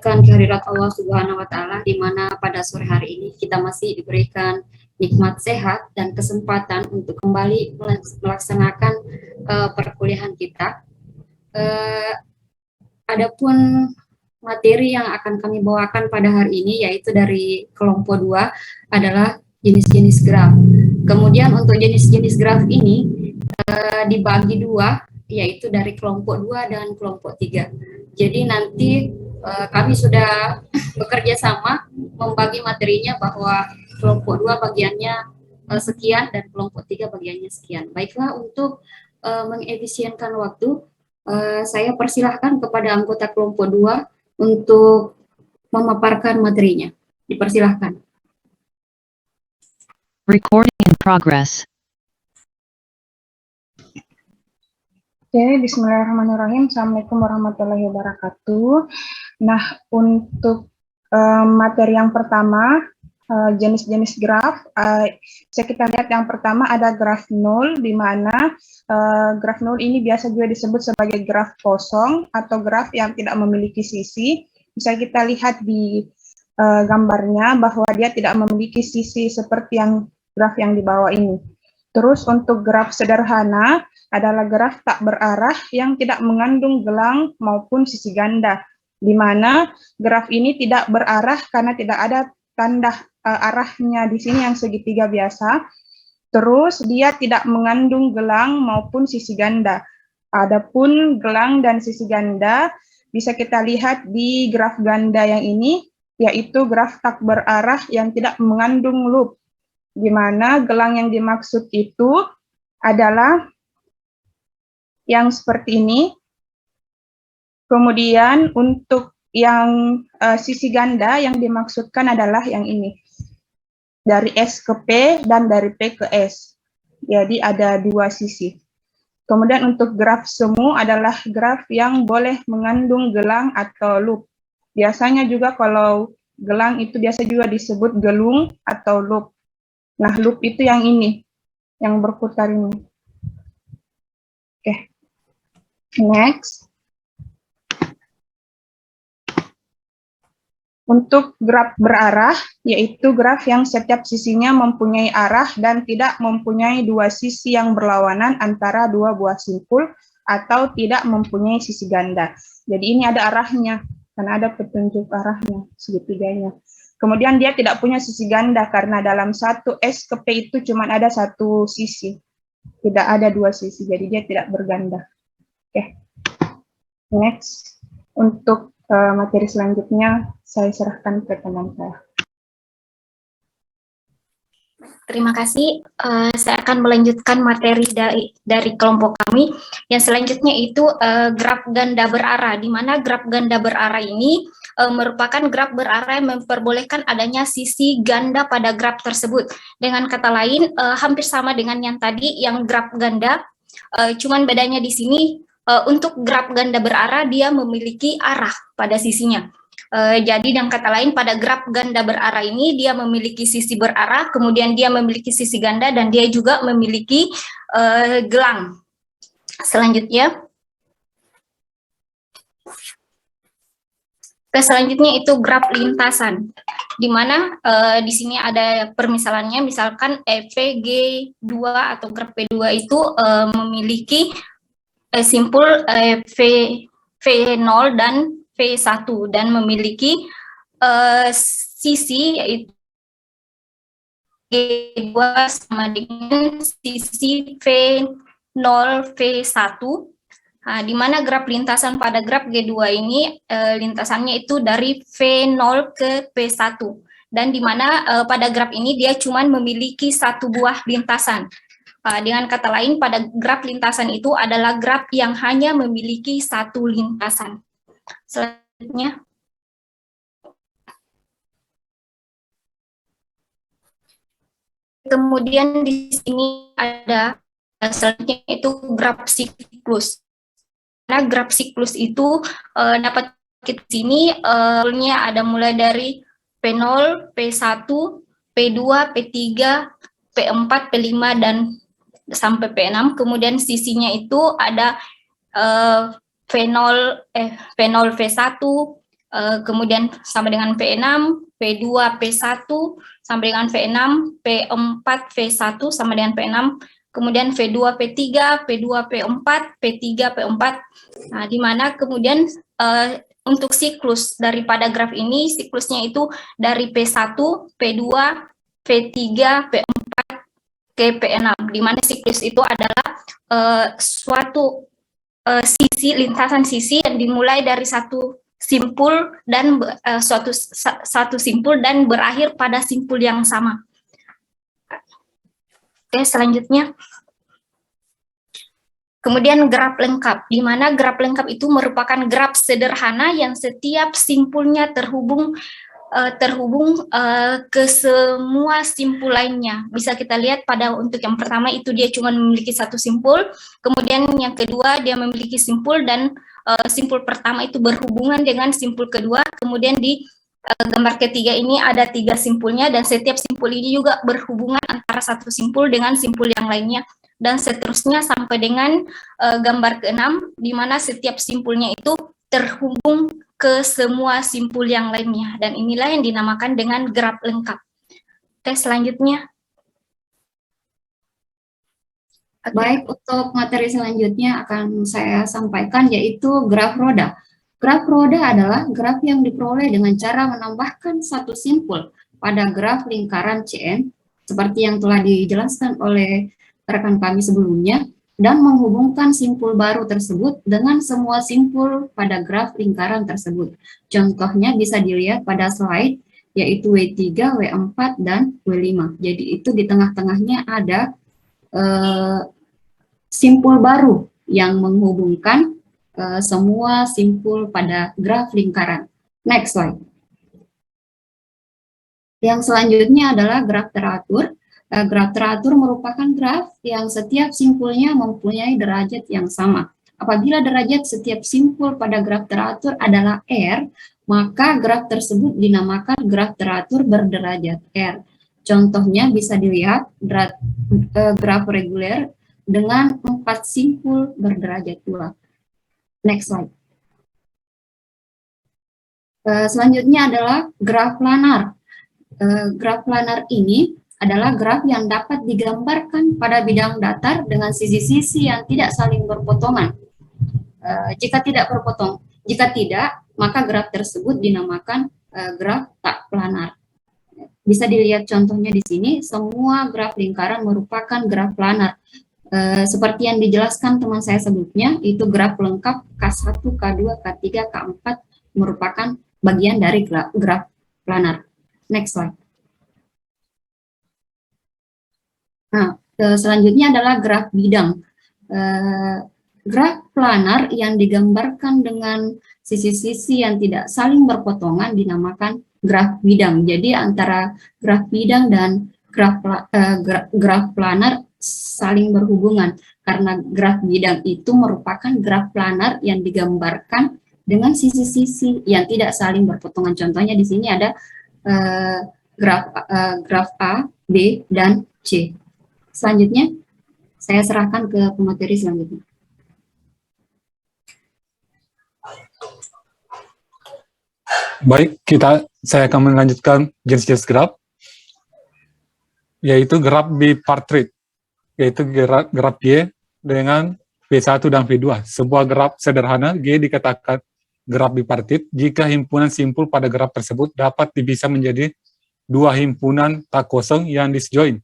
kehadirat Allah Subhanahu wa Ta'ala, di mana pada sore hari ini kita masih diberikan nikmat sehat dan kesempatan untuk kembali melaksanakan perkuliahan kita. Adapun materi yang akan kami bawakan pada hari ini yaitu dari kelompok 2 adalah jenis-jenis graf. Kemudian untuk jenis-jenis graf ini dibagi dua, yaitu dari kelompok 2 dan kelompok 3. Jadi nanti kami sudah bekerja sama membagi materinya bahwa kelompok 2 bagiannya sekian dan kelompok 3 bagiannya sekian. Baiklah, untuk mengefisienkan waktu, saya persilahkan kepada anggota kelompok 2 untuk memaparkan materinya. Dipersilahkan. Recording in progress. Oke, bismillahirrahmanirrahim. Assalamualaikum warahmatullahi wabarakatuh. Nah, untuk materi yang pertama, jenis-jenis graf, kita lihat yang pertama ada graf nol, di mana graf nol ini biasa juga disebut sebagai graf kosong atau graf yang tidak memiliki sisi. Bisa kita lihat di gambarnya bahwa dia tidak memiliki sisi seperti yang graf yang di bawah ini. Terus untuk graf sederhana adalah graf tak berarah yang tidak mengandung gelang maupun sisi ganda, di mana graf ini tidak berarah karena tidak ada tanda arahnya di sini yang segitiga biasa. Terus dia tidak mengandung gelang maupun sisi ganda. Adapun gelang dan sisi ganda bisa kita lihat di graf ganda yang ini, yaitu graf tak berarah yang tidak mengandung loop, di mana gelang yang dimaksud itu adalah yang seperti ini. Kemudian untuk yang sisi ganda yang dimaksudkan adalah yang ini, dari S ke P dan dari P ke S. Jadi ada dua sisi. Kemudian untuk graf semu adalah graf yang boleh mengandung gelang atau loop. Biasanya juga kalau gelang itu biasa juga disebut gelung atau loop. Nah, loop itu yang ini, yang berputar ini. Oke. Next. Untuk graf berarah, yaitu graf yang setiap sisinya mempunyai arah dan tidak mempunyai dua sisi yang berlawanan antara dua buah simpul atau tidak mempunyai sisi ganda. Jadi ini ada arahnya, karena ada petunjuk arahnya, segitiganya. Kemudian dia tidak punya sisi ganda karena dalam satu S ke P itu cuma ada satu sisi. Tidak ada dua sisi, jadi dia tidak berganda. Oke. Next, untuk materi selanjutnya saya serahkan ke teman saya. Terima kasih. Saya akan melanjutkan materi dari kelompok kami. Yang selanjutnya itu graf ganda berarah, di mana graf ganda berarah ini merupakan graf berarah yang memperbolehkan adanya sisi ganda pada graf tersebut. Dengan kata lain, hampir sama dengan yang tadi, yang graf ganda, cuman bedanya di sini untuk graf ganda berarah dia memiliki arah pada sisinya. Jadi dengan kata lain pada graf ganda berarah ini dia memiliki sisi berarah, kemudian dia memiliki sisi ganda dan dia juga memiliki gelang. Selanjutnya itu graf lintasan, di mana di sini ada permisalannya, misalkan EVG2 atau graf P2 itu memiliki simpul V0 dan V1 dan memiliki sisi yaitu G2 sama dengan sisi V0 V1, di mana graf lintasan pada graf G2 ini lintasannya itu dari V0 ke P1, dan di mana pada graf ini dia cuma memiliki satu buah lintasan. Dengan kata lain pada graf lintasan itu adalah graf yang hanya memiliki satu lintasan. Selanjutnya, kemudian di sini ada selanjutnya itu graf siklus. Nah, graf siklus itu dapat kita sini ada mulai dari P0, P1, P2, P3, P4, P5 dan sampai P6. Kemudian sisinya itu ada V0 V1, kemudian sama dengan P6, P2, P1, sama dengan V6, P4, V1, sama dengan P6, kemudian V2, P3, P2, P4, P3, P4. Nah, di mana kemudian untuk siklus daripada graf ini, siklusnya itu dari P1, P2, P3, P4, ke P6, di mana siklus itu adalah suatu lintasan sisi yang dimulai dari satu simpul dan suatu simpul dan berakhir pada simpul yang sama. Oke, selanjutnya. Kemudian graf lengkap, di mana graf lengkap itu merupakan graf sederhana yang setiap simpulnya terhubung ke semua simpul lainnya. Bisa kita lihat pada untuk yang pertama itu dia cuma memiliki satu simpul, kemudian yang kedua dia memiliki simpul dan simpul pertama itu berhubungan dengan simpul kedua, kemudian di gambar ketiga ini ada 3 simpulnya dan setiap simpul ini juga berhubungan antara satu simpul dengan simpul yang lainnya. Dan seterusnya sampai dengan gambar ke-6, di mana setiap simpulnya itu terhubung ke semua simpul yang lainnya. Dan inilah yang dinamakan dengan graf lengkap. Oke, selanjutnya. Oke. Baik, untuk materi selanjutnya akan saya sampaikan yaitu graf roda. Graf roda adalah graf yang diperoleh dengan cara menambahkan satu simpul pada graf lingkaran CN, seperti yang telah dijelaskan oleh rekan kami sebelumnya, dan menghubungkan simpul baru tersebut dengan semua simpul pada graf lingkaran tersebut. Contohnya bisa dilihat pada slide, yaitu W3, W4, dan W5. Jadi itu di tengah-tengahnya ada simpul baru yang menghubungkan semua simpul pada graf lingkaran. Next slide. Yang selanjutnya adalah graf teratur. Graf teratur merupakan graf yang setiap simpulnya mempunyai derajat yang sama. Apabila derajat setiap simpul pada graf teratur adalah R, maka graf tersebut dinamakan graf teratur berderajat R. Contohnya bisa dilihat graf reguler dengan 4 simpul berderajat 2. Next slide. Selanjutnya adalah graf planar. Graf planar ini adalah graf yang dapat digambarkan pada bidang datar dengan sisi-sisi yang tidak saling berpotongan. Jika tidak, maka graf tersebut dinamakan graf tak planar. Bisa dilihat contohnya di sini, semua graf lingkaran merupakan graf planar. Seperti yang dijelaskan teman saya sebelumnya, itu graf lengkap K1, K2, K3, K4 merupakan bagian dari graf planar. Next slide. Nah, selanjutnya adalah graf bidang. Graf planar yang digambarkan dengan sisi-sisi yang tidak saling berpotongan dinamakan graf bidang. Jadi antara graf bidang dan graf planar saling berhubungan, karena graf bidang itu merupakan graf planar yang digambarkan dengan sisi-sisi yang tidak saling berpotongan. Contohnya di sini ada graf A, B, dan C. Selanjutnya, saya serahkan ke pemateri selanjutnya. Baik, saya akan melanjutkan jenis-jenis graf, yaitu graf bipartit, yaitu graf G dengan V1 dan V2. Sebuah graf sederhana G dikatakan graf bipartit jika himpunan simpul pada graf tersebut dapat dipisah menjadi 2 himpunan tak kosong yang disjoin.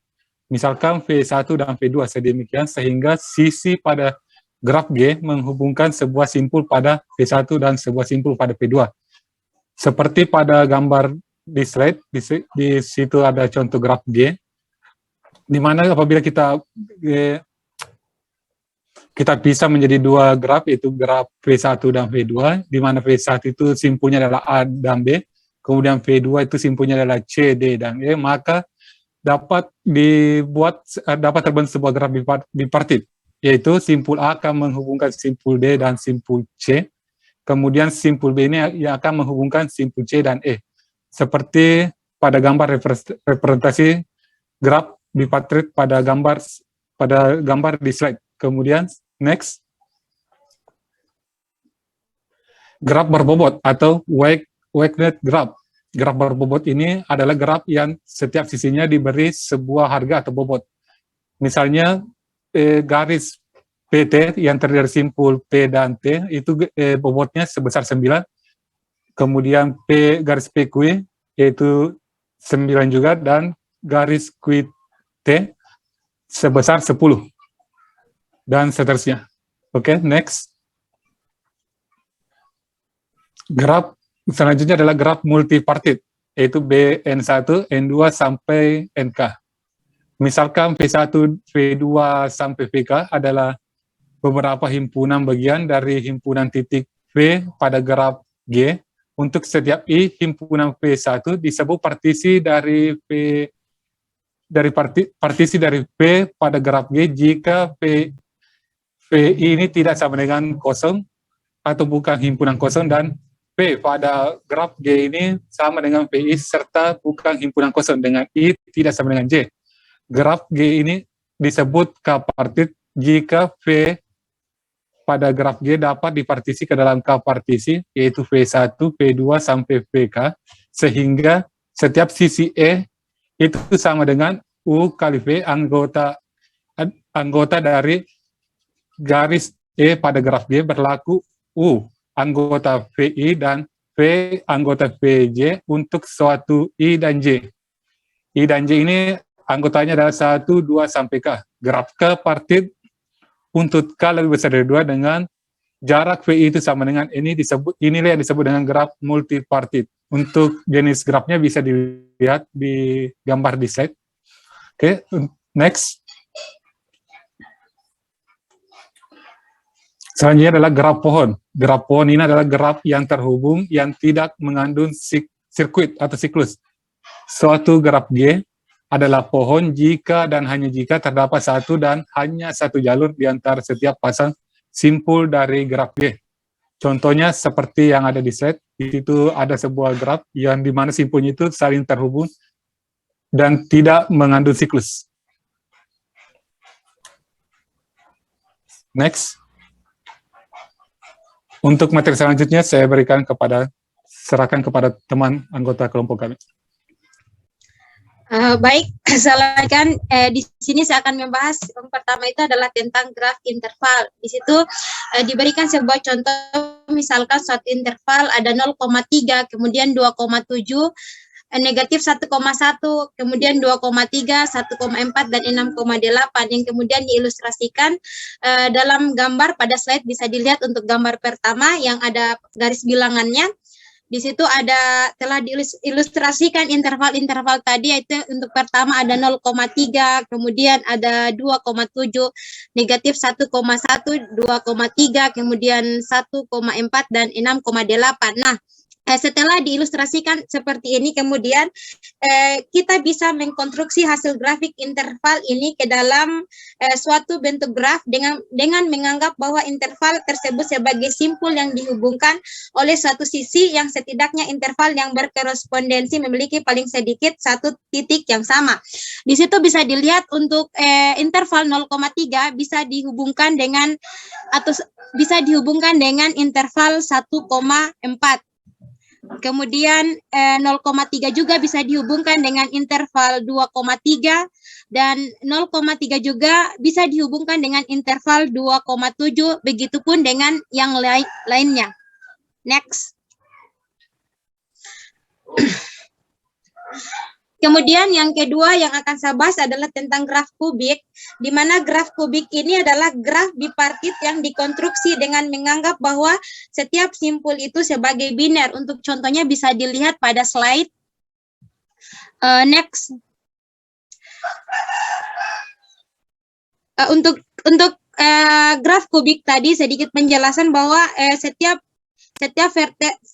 Misalkan V1 dan V2 sedemikian sehingga sisi pada graf G menghubungkan sebuah simpul pada V1 dan sebuah simpul pada V2. Seperti pada gambar di slide, di situ ada contoh graf G, di mana apabila kita bisa menjadi 2 graf, yaitu graf V1 dan V2, di mana V1 itu simpulnya adalah A dan B, kemudian V2 itu simpulnya adalah C, D, dan E, maka dapat terbentuk sebuah graf bipartit, yaitu simpul A akan menghubungkan simpul D dan simpul C, kemudian simpul B ini yang akan menghubungkan simpul C dan E, seperti pada gambar representasi graf bipartit pada gambar di slide. Kemudian next, graf berbobot atau weighted graph. Graf berbobot ini adalah graf yang setiap sisinya diberi sebuah harga atau bobot. Misalnya garis PT yang terdiri dari simpul P dan T itu bobotnya sebesar 9. Kemudian garis PQ yaitu 9 juga, dan garis QT sebesar 10. Dan seterusnya. Oke, next. Graf selanjutnya adalah graf multipartit, yaitu BN1, N2 sampai NK. Misalkan P1, P2 sampai PK adalah beberapa himpunan bagian dari himpunan titik P pada graf G. Untuk setiap I, himpunan P1 disebut partisi dari partisi dari P pada graf G jika PI ini tidak sama dengan kosong atau bukan himpunan kosong, dan P pada graf G ini sama dengan PI serta bukan himpunan kosong dengan I tidak sama dengan J. Graf G ini disebut K-partit jika P pada graf G dapat dipartisi ke dalam K-partisi, yaitu P1, P2 sampai PK, sehingga setiap sisi E itu sama dengan U kali V anggota dari garis E pada graf G berlaku U anggota VI dan V anggota VJ untuk suatu I dan J. I dan J ini anggotanya adalah 1, 2, sampai K. Graf K-partit untuk K lebih besar dari 2 dengan jarak VI itu sama dengan inilah yang disebut dengan graf multipartit. Untuk jenis grafnya bisa dilihat di gambar di slide. Oke, next. Selanjutnya adalah graf pohon. Graf pohon ini adalah graf yang terhubung yang tidak mengandung sirkuit atau siklus. Suatu graf G adalah pohon jika dan hanya jika terdapat satu dan hanya satu jalur di antara setiap pasang simpul dari graf G. Contohnya seperti yang ada di slide, di situ ada sebuah graf yang dimana simpulnya itu saling terhubung dan tidak mengandung siklus. Next. Untuk materi selanjutnya saya serahkan kepada teman anggota kelompok kami. Baik, silakan. Di sini saya akan membahas yang pertama itu adalah tentang graf interval. Di situ diberikan sebuah contoh, misalkan suatu interval ada 0,3, kemudian 2,7, negatif 1,1, kemudian 2,3, 1,4, dan 6,8 yang kemudian diilustrasikan dalam gambar pada slide. Bisa dilihat untuk gambar pertama yang ada garis bilangannya. Di situ telah diilustrasikan interval-interval tadi, yaitu untuk pertama ada 0,3, kemudian ada 2,7, negatif 1,1, 2,3, kemudian 1,4, dan 6,8. Nah, setelah diilustrasikan seperti ini, kemudian kita bisa mengkonstruksi hasil grafik interval ini ke dalam suatu bentuk graf dengan menganggap bahwa interval tersebut sebagai simpul yang dihubungkan oleh suatu sisi yang setidaknya interval yang berkorespondensi memiliki paling sedikit satu titik yang sama. Di situ bisa dilihat untuk interval 0,3 bisa dihubungkan dengan interval 1,4. Kemudian 0,3 juga bisa dihubungkan dengan interval 2,3, dan 0,3 juga bisa dihubungkan dengan interval 2,7, begitupun dengan yang lainnya. Next. Kemudian yang kedua yang akan saya bahas adalah tentang graf kubik, di mana graf kubik ini adalah graf bipartit yang dikonstruksi dengan menganggap bahwa setiap simpul itu sebagai biner. Untuk contohnya bisa dilihat pada slide. Next. Untuk graf kubik tadi sedikit penjelasan bahwa setiap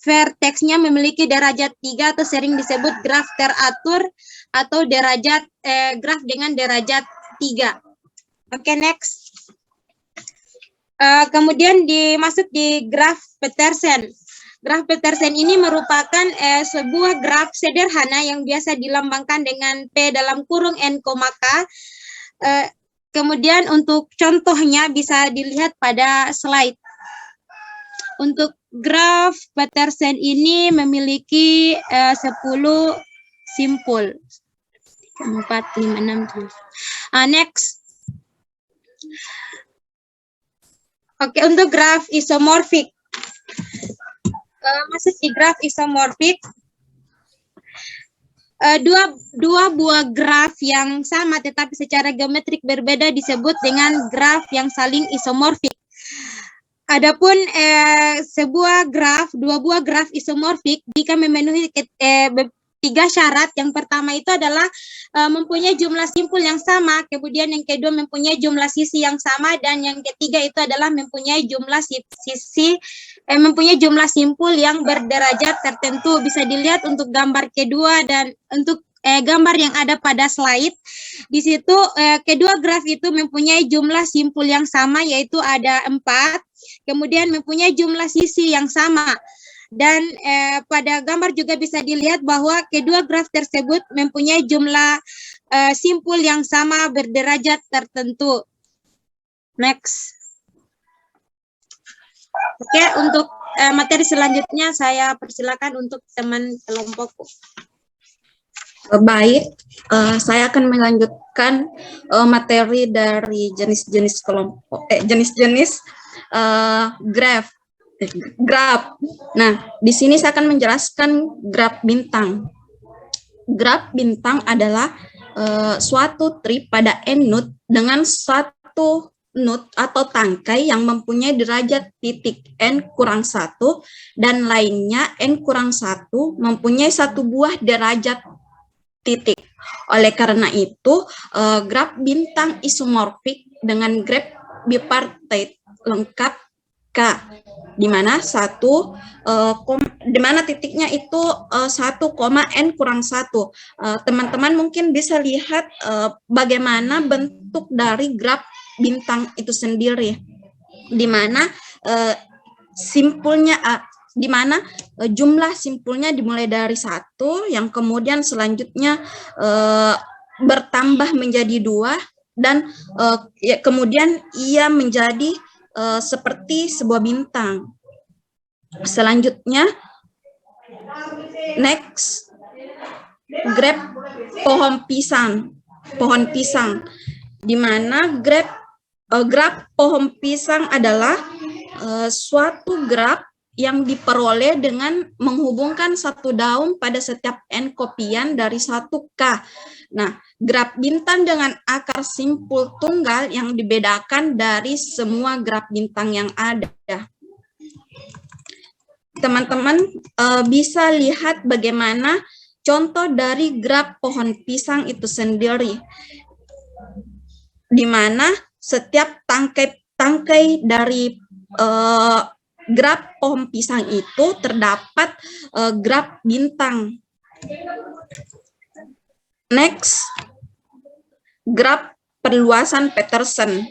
verteksnya memiliki derajat 3 atau sering disebut graf teratur atau graf dengan derajat 3. Oke, next. Kemudian dimasuk di graf Petersen. Graf Petersen ini merupakan sebuah graf sederhana yang biasa dilambangkan dengan P dalam kurung N, K. Kemudian untuk contohnya bisa dilihat pada slide. Untuk graf Petersen ini memiliki 10 simpul. 4, 5, 6, 7. Next. Oke, untuk graf isomorfik. Masuk di graf isomorfik. Dua buah graf yang sama tetapi secara geometrik berbeda disebut dengan graf yang saling isomorfik. Adapun dua buah graf isomorfik jika memenuhi 3 syarat. Yang pertama itu adalah mempunyai jumlah simpul yang sama, kemudian yang kedua mempunyai jumlah sisi yang sama, dan yang ketiga itu adalah mempunyai jumlah jumlah simpul yang berderajat tertentu. Bisa dilihat untuk gambar kedua dan untuk gambar yang ada pada slide. Di situ kedua graf itu mempunyai jumlah simpul yang sama, yaitu ada 4, kemudian mempunyai jumlah sisi yang sama. Dan pada gambar juga bisa dilihat bahwa kedua graf tersebut mempunyai jumlah simpul yang sama berderajat tertentu. Next. Oke, untuk materi selanjutnya saya persilakan untuk teman kelompokku. Baik, saya akan melanjutkan materi dari jenis-jenis kelompok, jenis-jenis graf. Nah, di sini saya akan menjelaskan graf bintang. Graf bintang adalah suatu tree pada n node dengan satu node atau tangkai yang mempunyai derajat titik n kurang 1 dan lainnya n kurang 1 mempunyai satu buah derajat titik. Oleh karena itu, graf bintang isomorfik dengan graf bipartite lengkap K, di mana titiknya itu 1, n kurang 1. Teman-teman mungkin bisa lihat bagaimana bentuk dari graf bintang itu sendiri, di mana simpulnya di mana jumlah simpulnya dimulai dari 1, yang kemudian selanjutnya bertambah menjadi 2, dan kemudian ia menjadi seperti sebuah bintang. Selanjutnya, next, graf pohon pisang, di mana graf pohon pisang adalah suatu graf yang diperoleh dengan menghubungkan satu daun pada setiap n kopian dari 1K. Nah, graf bintang dengan akar simpul tunggal yang dibedakan dari semua graf bintang yang ada. Teman-teman bisa lihat bagaimana contoh dari graf pohon pisang itu sendiri, di mana setiap tangkai dari graf pohon pisang itu terdapat graf bintang. Next, graf perluasan Petersen.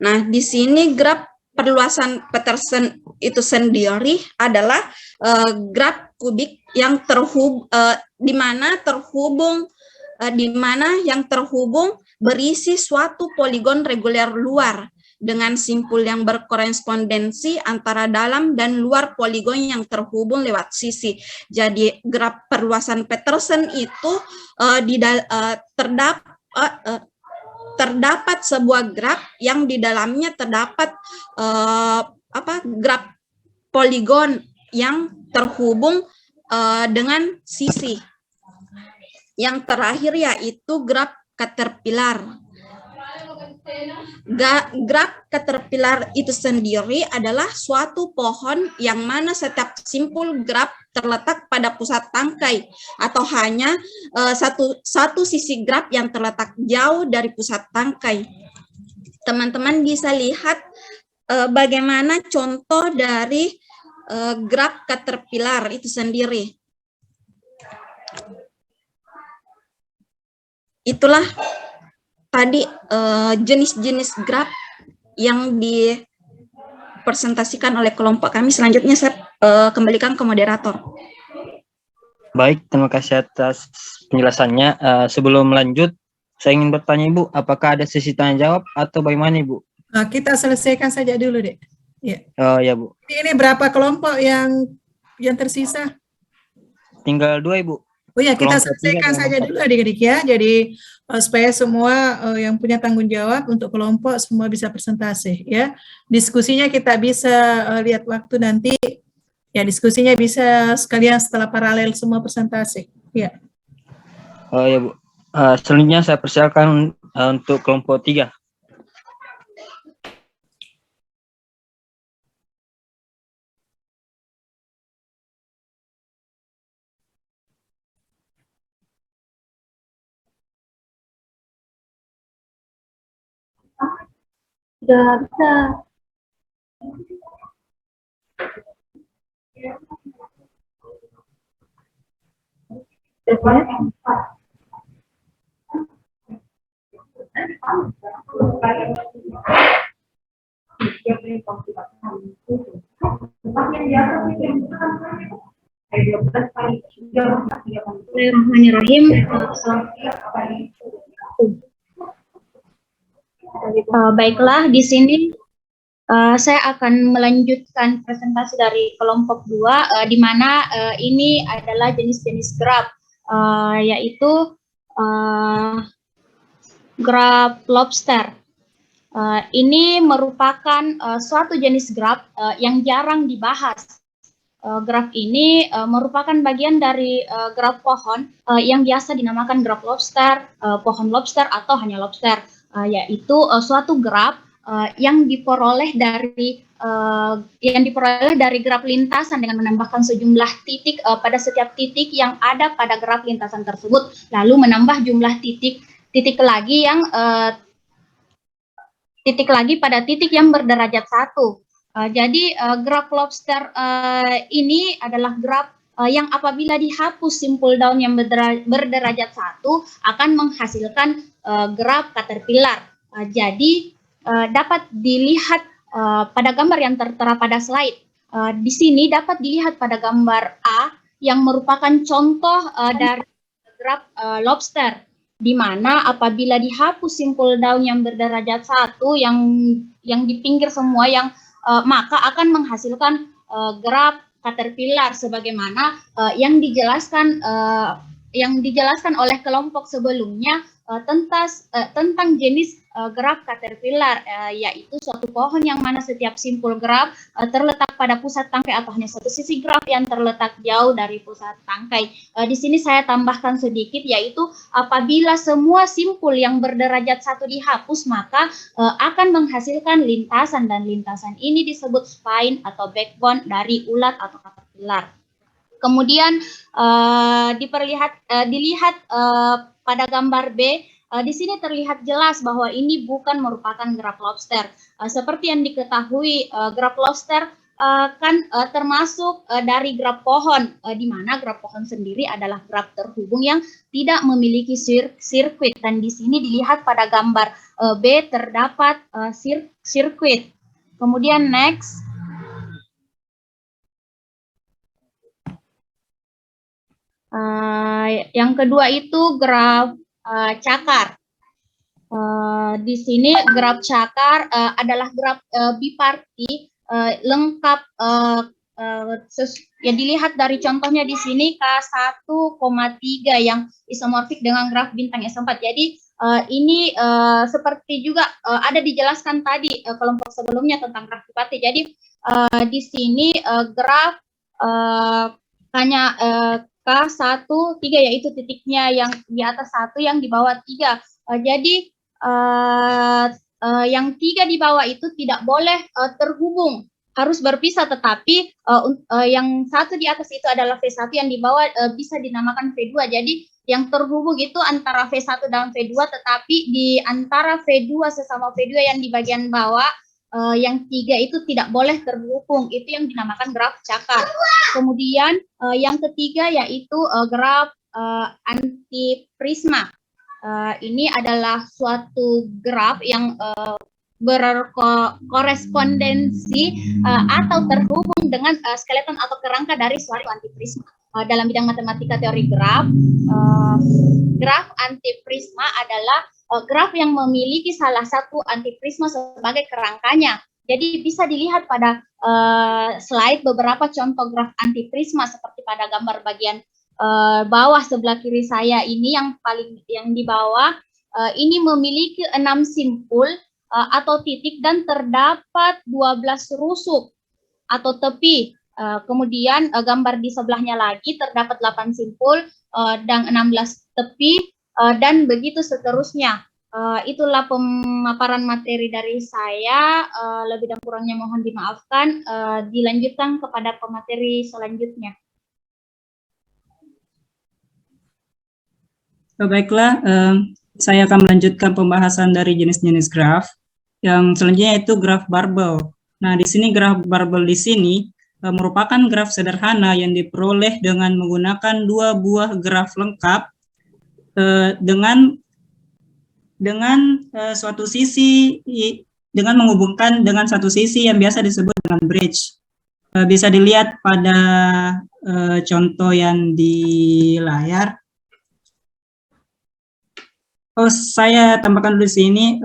Nah, di sini graf perluasan Petersen itu sendiri adalah graf kubik yang di mana yang terhubung berisi suatu poligon reguler luar dengan simpul yang berkorespondensi antara dalam dan luar poligon yang terhubung lewat sisi. Jadi graf perluasan Petersen itu terdapat sebuah graf yang di dalamnya terdapat graf poligon yang terhubung dengan sisi. Yang terakhir yaitu graf caterpillar. Graf caterpillar itu sendiri adalah suatu pohon yang mana setiap simpul graf terletak pada pusat tangkai atau hanya satu sisi graf yang terletak jauh dari pusat tangkai. Teman-teman bisa lihat bagaimana contoh dari graf caterpillar itu sendiri. Itulah tadi jenis-jenis graf yang dipresentasikan oleh kelompok kami. Selanjutnya saya kembalikan ke moderator. Baik, terima kasih atas penjelasannya. Sebelum lanjut, saya ingin bertanya Ibu, apakah ada sesi tanya jawab atau bagaimana Ibu? Nah, kita selesaikan saja dulu, Dek. Oh ya Bu, Ini berapa kelompok yang tersisa? tinggal 2 Ibu. Oh ya, kita Kelompok selesaikan 3 dan saja 4. dulu adik-adik ya. Jadi supaya semua yang punya tanggung jawab untuk kelompok semua bisa presentasi ya. Diskusinya kita bisa lihat waktu nanti. Ya, diskusinya bisa sekalian setelah paralel semua presentasi. Ya. Oh ya Bu. Selanjutnya saya persilakan untuk kelompok 3. Sudah bisa. Bismillahirrahmanirrahim. Baiklah, di sini saya akan melanjutkan presentasi dari kelompok 2, di mana ini adalah jenis-jenis graf, yaitu graf lobster. Ini merupakan suatu jenis graf yang jarang dibahas. Graf ini merupakan bagian dari graf pohon yang biasa dinamakan graf lobster, pohon lobster atau hanya lobster, yaitu suatu graf yang diperoleh dari graf lintasan dengan menambahkan sejumlah titik pada setiap titik yang ada pada graf lintasan tersebut, lalu menambah jumlah titik lagi yang pada titik yang berderajat 1. Jadi graf lobster ini adalah graf yang apabila dihapus simpul daun yang berderajat 1 akan menghasilkan graf caterpillar. Jadi dapat dilihat pada gambar yang tertera pada slide. Di sini dapat dilihat pada gambar A yang merupakan contoh dari graf lobster, di mana apabila dihapus simpul daun yang berderajat 1 yang di pinggir semua maka akan menghasilkan graf caterpillar sebagaimana yang dijelaskan oleh kelompok sebelumnya tentang jenis graf caterpillar, yaitu suatu pohon yang mana setiap simpul graf terletak pada pusat tangkai atau hanya satu sisi graf yang terletak jauh dari pusat tangkai. Di sini saya tambahkan sedikit, yaitu apabila semua simpul yang berderajat 1 dihapus maka akan menghasilkan lintasan, dan lintasan ini disebut spine atau backbone dari ulat atau caterpillar. Kemudian dilihat pada gambar B, di sini terlihat jelas bahwa ini bukan merupakan graf lobster. Seperti yang diketahui, graf lobster kan termasuk dari graf pohon, di mana graf pohon sendiri adalah graf terhubung yang tidak memiliki sirkuit. Dan di sini dilihat pada gambar B terdapat sirkuit. Kemudian next. Yang kedua itu graf cakar. Di sini graf cakar adalah graf biparti lengkap, ya dilihat dari contohnya di sini K1,3 yang isomorfik dengan graf bintang S4. Jadi ini seperti juga ada dijelaskan tadi kelompok sebelumnya tentang graf biparti. Jadi di sini graf hanya K1,3 yaitu titiknya yang di atas 1, yang di bawah 3. Jadi yang 3 di bawah itu tidak boleh terhubung, harus berpisah, tetapi yang 1 di atas itu adalah V1, yang di bawah bisa dinamakan V2. Jadi yang terhubung itu antara V1 dan V2, tetapi di antara V2 sesama V2 yang di bagian bawah, yang 3 itu tidak boleh terhubung, itu yang dinamakan graf cakar. Kemudian yang ketiga yaitu graf antiprisma. Ini adalah suatu graf yang berkorespondensi atau terhubung dengan skeleton atau kerangka dari suatu antiprisma. Dalam bidang matematika teori graf, graf antiprisma adalah graf yang memiliki salah satu antiprisma sebagai kerangkanya. Jadi bisa dilihat pada slide beberapa contoh graf antiprisma seperti pada gambar bagian bawah sebelah kiri saya ini yang di bawah ini memiliki 6 simpul atau titik dan terdapat 12 rusuk atau tepi. Kemudian gambar di sebelahnya lagi terdapat 8 simpul dan 16 tepi dan begitu seterusnya. Itulah pemaparan materi dari saya, lebih dan kurangnya mohon dimaafkan. Dilanjutkan kepada pemateri selanjutnya. Baiklah, saya akan melanjutkan pembahasan dari jenis-jenis graf. Yang selanjutnya itu graf barbel. Nah, di sini graf barbel di sini merupakan graf sederhana yang diperoleh dengan menggunakan 2 buah graf lengkap dengan suatu sisi, dengan menghubungkan dengan satu sisi yang biasa disebut dengan bridge. Bisa dilihat pada contoh yang di layar. Saya tambahkan dulu di sini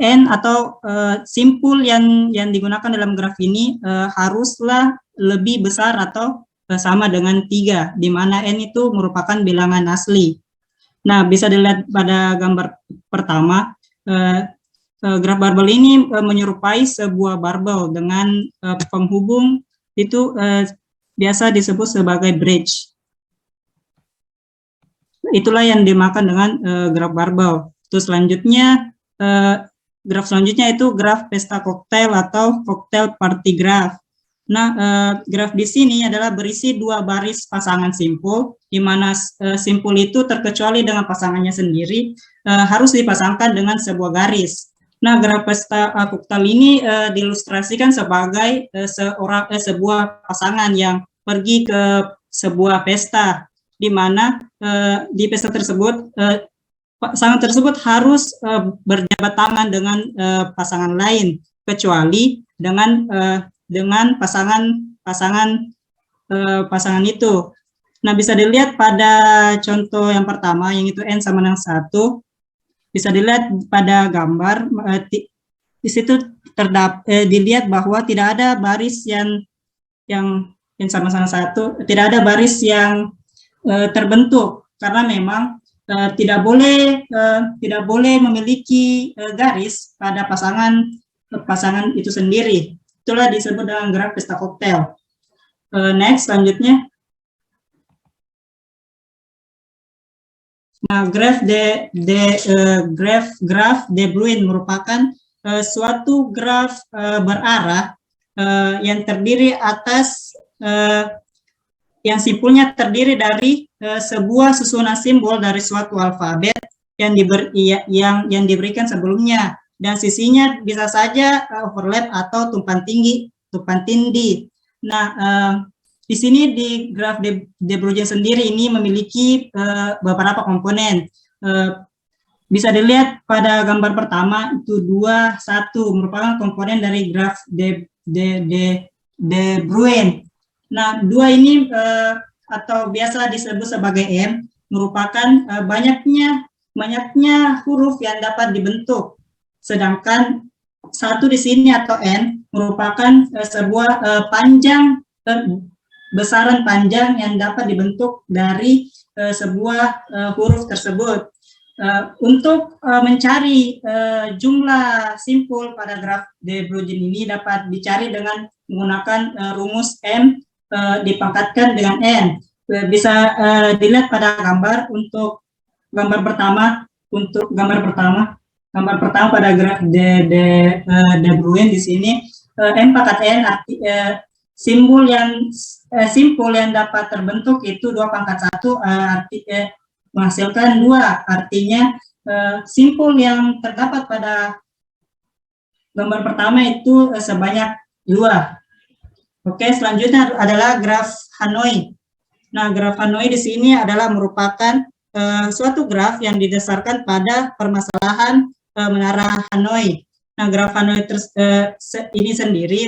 n atau simpul yang digunakan dalam graf ini haruslah lebih besar atau sama dengan 3, di mana n itu merupakan bilangan asli. Nah, bisa dilihat pada gambar pertama, graf barbel ini menyerupai sebuah barbel dengan penghubung itu biasa disebut sebagai bridge. Itulah yang dimakan dengan graf barbel. Terus selanjutnya, graf selanjutnya itu graf pesta koktail atau cocktail party graph. Nah, graf di sini adalah berisi 2 baris pasangan simpul, di mana simpul itu terkecuali dengan pasangannya sendiri harus dipasangkan dengan sebuah garis. Nah, graf pesta koktail ini diilustrasikan sebagai sebuah pasangan yang pergi ke sebuah pesta, di mana di pesta tersebut pasangan tersebut harus berjabat tangan dengan pasangan lain, kecuali dengan pasangan itu. Nah, bisa dilihat pada contoh yang pertama, yang itu n sama dengan 1. Bisa dilihat pada gambar, di situ dilihat bahwa tidak ada baris yang sama-sama 1, tidak ada baris yang terbentuk, karena memang tidak boleh memiliki garis pada pasangan itu sendiri. Itulah disebut dengan graf pesta koktail. Next, selanjutnya. Nah, graf de Bruijn merupakan suatu graf berarah yang terdiri atas yang simpulnya terdiri dari sebuah susunan simbol dari suatu alfabet yang diberikan sebelumnya, dan sisinya bisa saja overlap atau tumpang tindih. Nah, di sini di graf de Bruijn sendiri ini memiliki beberapa komponen. Bisa dilihat pada gambar pertama itu 2, 1 merupakan komponen dari graf de Bruijn. Nah, 2 ini atau biasa disebut sebagai M merupakan banyaknya huruf yang dapat dibentuk. Sedangkan 1 di sini atau N merupakan sebuah besaran panjang yang dapat dibentuk dari sebuah huruf tersebut. Untuk mencari jumlah simpul pada graf de Bruijn ini dapat dicari dengan menggunakan rumus M dipangkatkan dengan N. Bisa dilihat pada gambar. Untuk gambar pertama pada graf de Bruijn di sini M pangkat N simpul yang dapat terbentuk itu 2 pangkat 1 menghasilkan 2, artinya simpul yang terdapat pada gambar pertama itu sebanyak 2. Oke, selanjutnya adalah graf Hanoi. Nah, graf Hanoi di sini adalah merupakan suatu graf yang didasarkan pada permasalahan menara Hanoi. Nah, graf Hanoi ini sendiri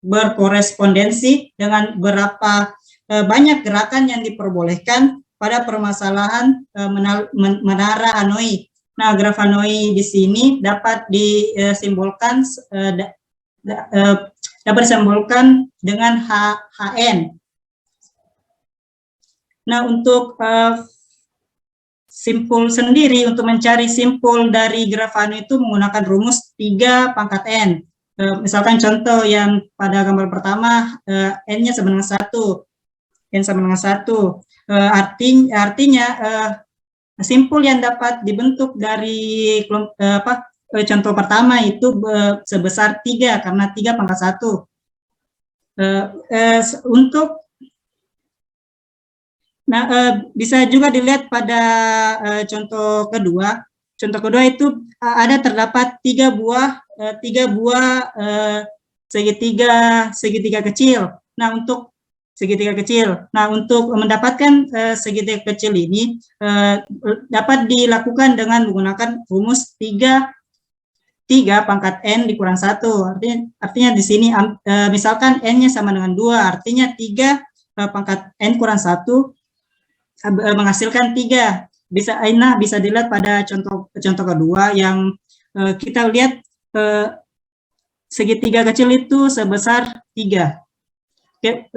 berkorespondensi dengan berapa banyak gerakan yang diperbolehkan pada permasalahan menara Hanoi. Nah, graf Hanoi di sini dapat disimbolkan dengan HN. Nah, untuk simpul sendiri, untuk mencari simpul dari graf Hanoi itu menggunakan rumus 3 pangkat N. Misalkan contoh yang pada gambar pertama, N-nya sama dengan 1. N sama dengan 1. Artinya, simpul yang dapat dibentuk dari contoh pertama itu sebesar 3, karena 3 pangkat 1. Bisa juga dilihat pada contoh kedua. Contoh kedua itu terdapat 3 buah segitiga kecil. Nah, untuk segitiga kecil. Nah, untuk mendapatkan segitiga kecil ini dapat dilakukan dengan menggunakan rumus 3 pangkat N dikurang 1. Artinya di sini misalkan N-nya sama dengan 2, artinya 3 pangkat N kurang 1 menghasilkan 3. Bisa dilihat pada contoh kedua yang kita lihat segitiga kecil itu sebesar 3. Oke,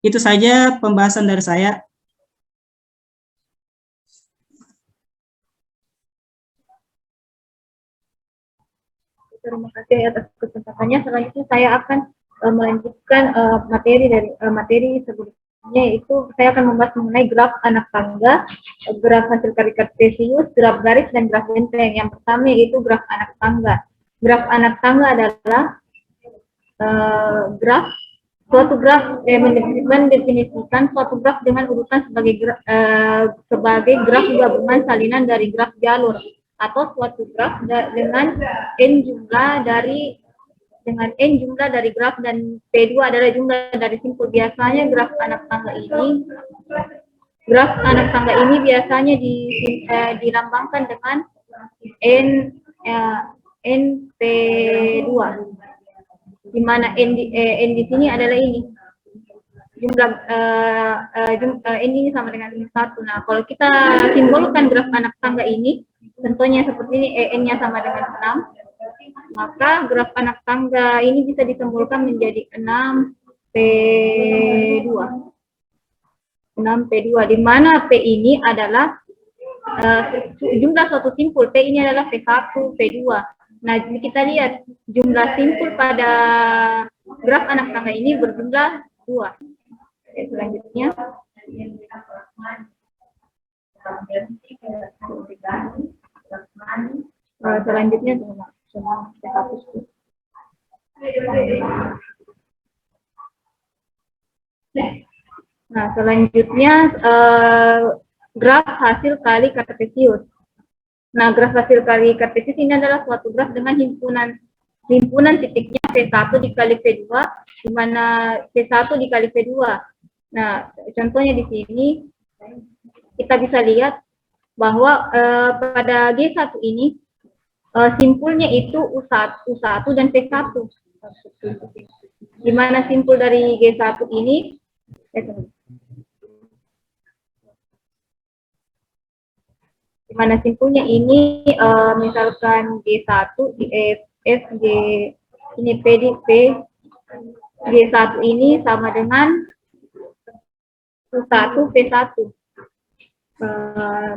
itu saja pembahasan dari saya. Terima kasih atas kesempatannya. Selanjutnya saya akan melanjutkan materi sebelumnya, yaitu saya akan membahas mengenai graf anak tangga, graf hasil kartesius, graf garis, dan graf benteng. Yang pertama yaitu graf anak tangga. Graf anak tangga adalah suatu graf mendefinisikan suatu graf dengan urutan sebagai graf gabungan salinan dari graf jalur, atau suatu graf dengan n jumlah dari graf, dan P2 adalah jumlah dari simpul. Biasanya graf anak tangga ini biasanya dilambangkan dengan P2, di mana n di sini adalah ini jumlah n ini sama dengan 1. Nah, kalau kita simbolkan graf anak tangga ini, contohnya seperti ini, n-nya sama dengan 6, maka graf anak tangga ini bisa disimbolkan menjadi 6P2. 6P2, di mana P ini adalah jumlah suatu simpul, P ini adalah P1, P2. Nah, kita lihat jumlah simpul pada graf anak tangga ini berjumlah 2. Oke, selanjutnya. Selanjutnya graf hasil kali kartesius. Nah, graf hasil kali kartesius ini adalah suatu graf dengan himpunan titiknya P1 dikali P2, di mana P1 dikali P2. Nah, contohnya di sini kita bisa lihat bahwa pada G1 ini simpulnya itu U1 dan P1. Di mana simpul dari G1 ini di mana simpulnya ini misalkan G1 di F G ini P di P, G1 ini sama dengan U1 P1.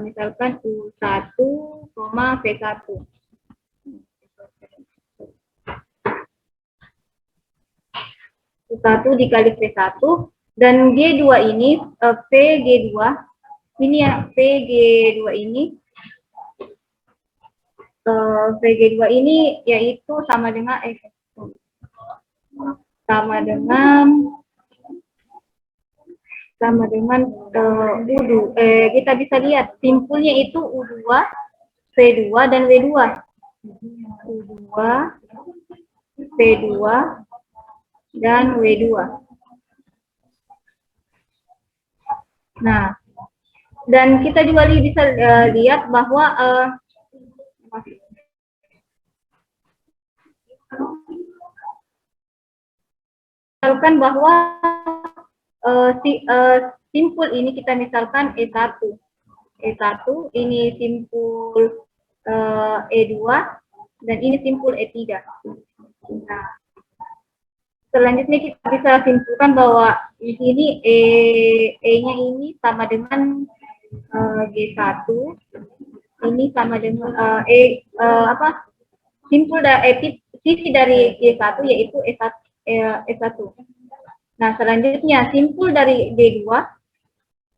Misalkan U1, P1. U1 dikali P1, dan G2 ini, PG2, ini ya, PG2 ini yaitu sama dengan U2. Kita bisa lihat simpulnya itu U2, P2 dan W2. U2, P2 dan W2. Nah, dan kita juga bisa lihat bahwa misalkan bahwa simpul ini kita misalkan E1. E1, ini simpul E2, dan ini simpul E3. Nah, selanjutnya kita bisa simpulkan bahwa di sini E-nya ini sama dengan G1, ini sama dengan simpul dari sisi dari G1 yaitu E1. Nah, selanjutnya simpul dari G2,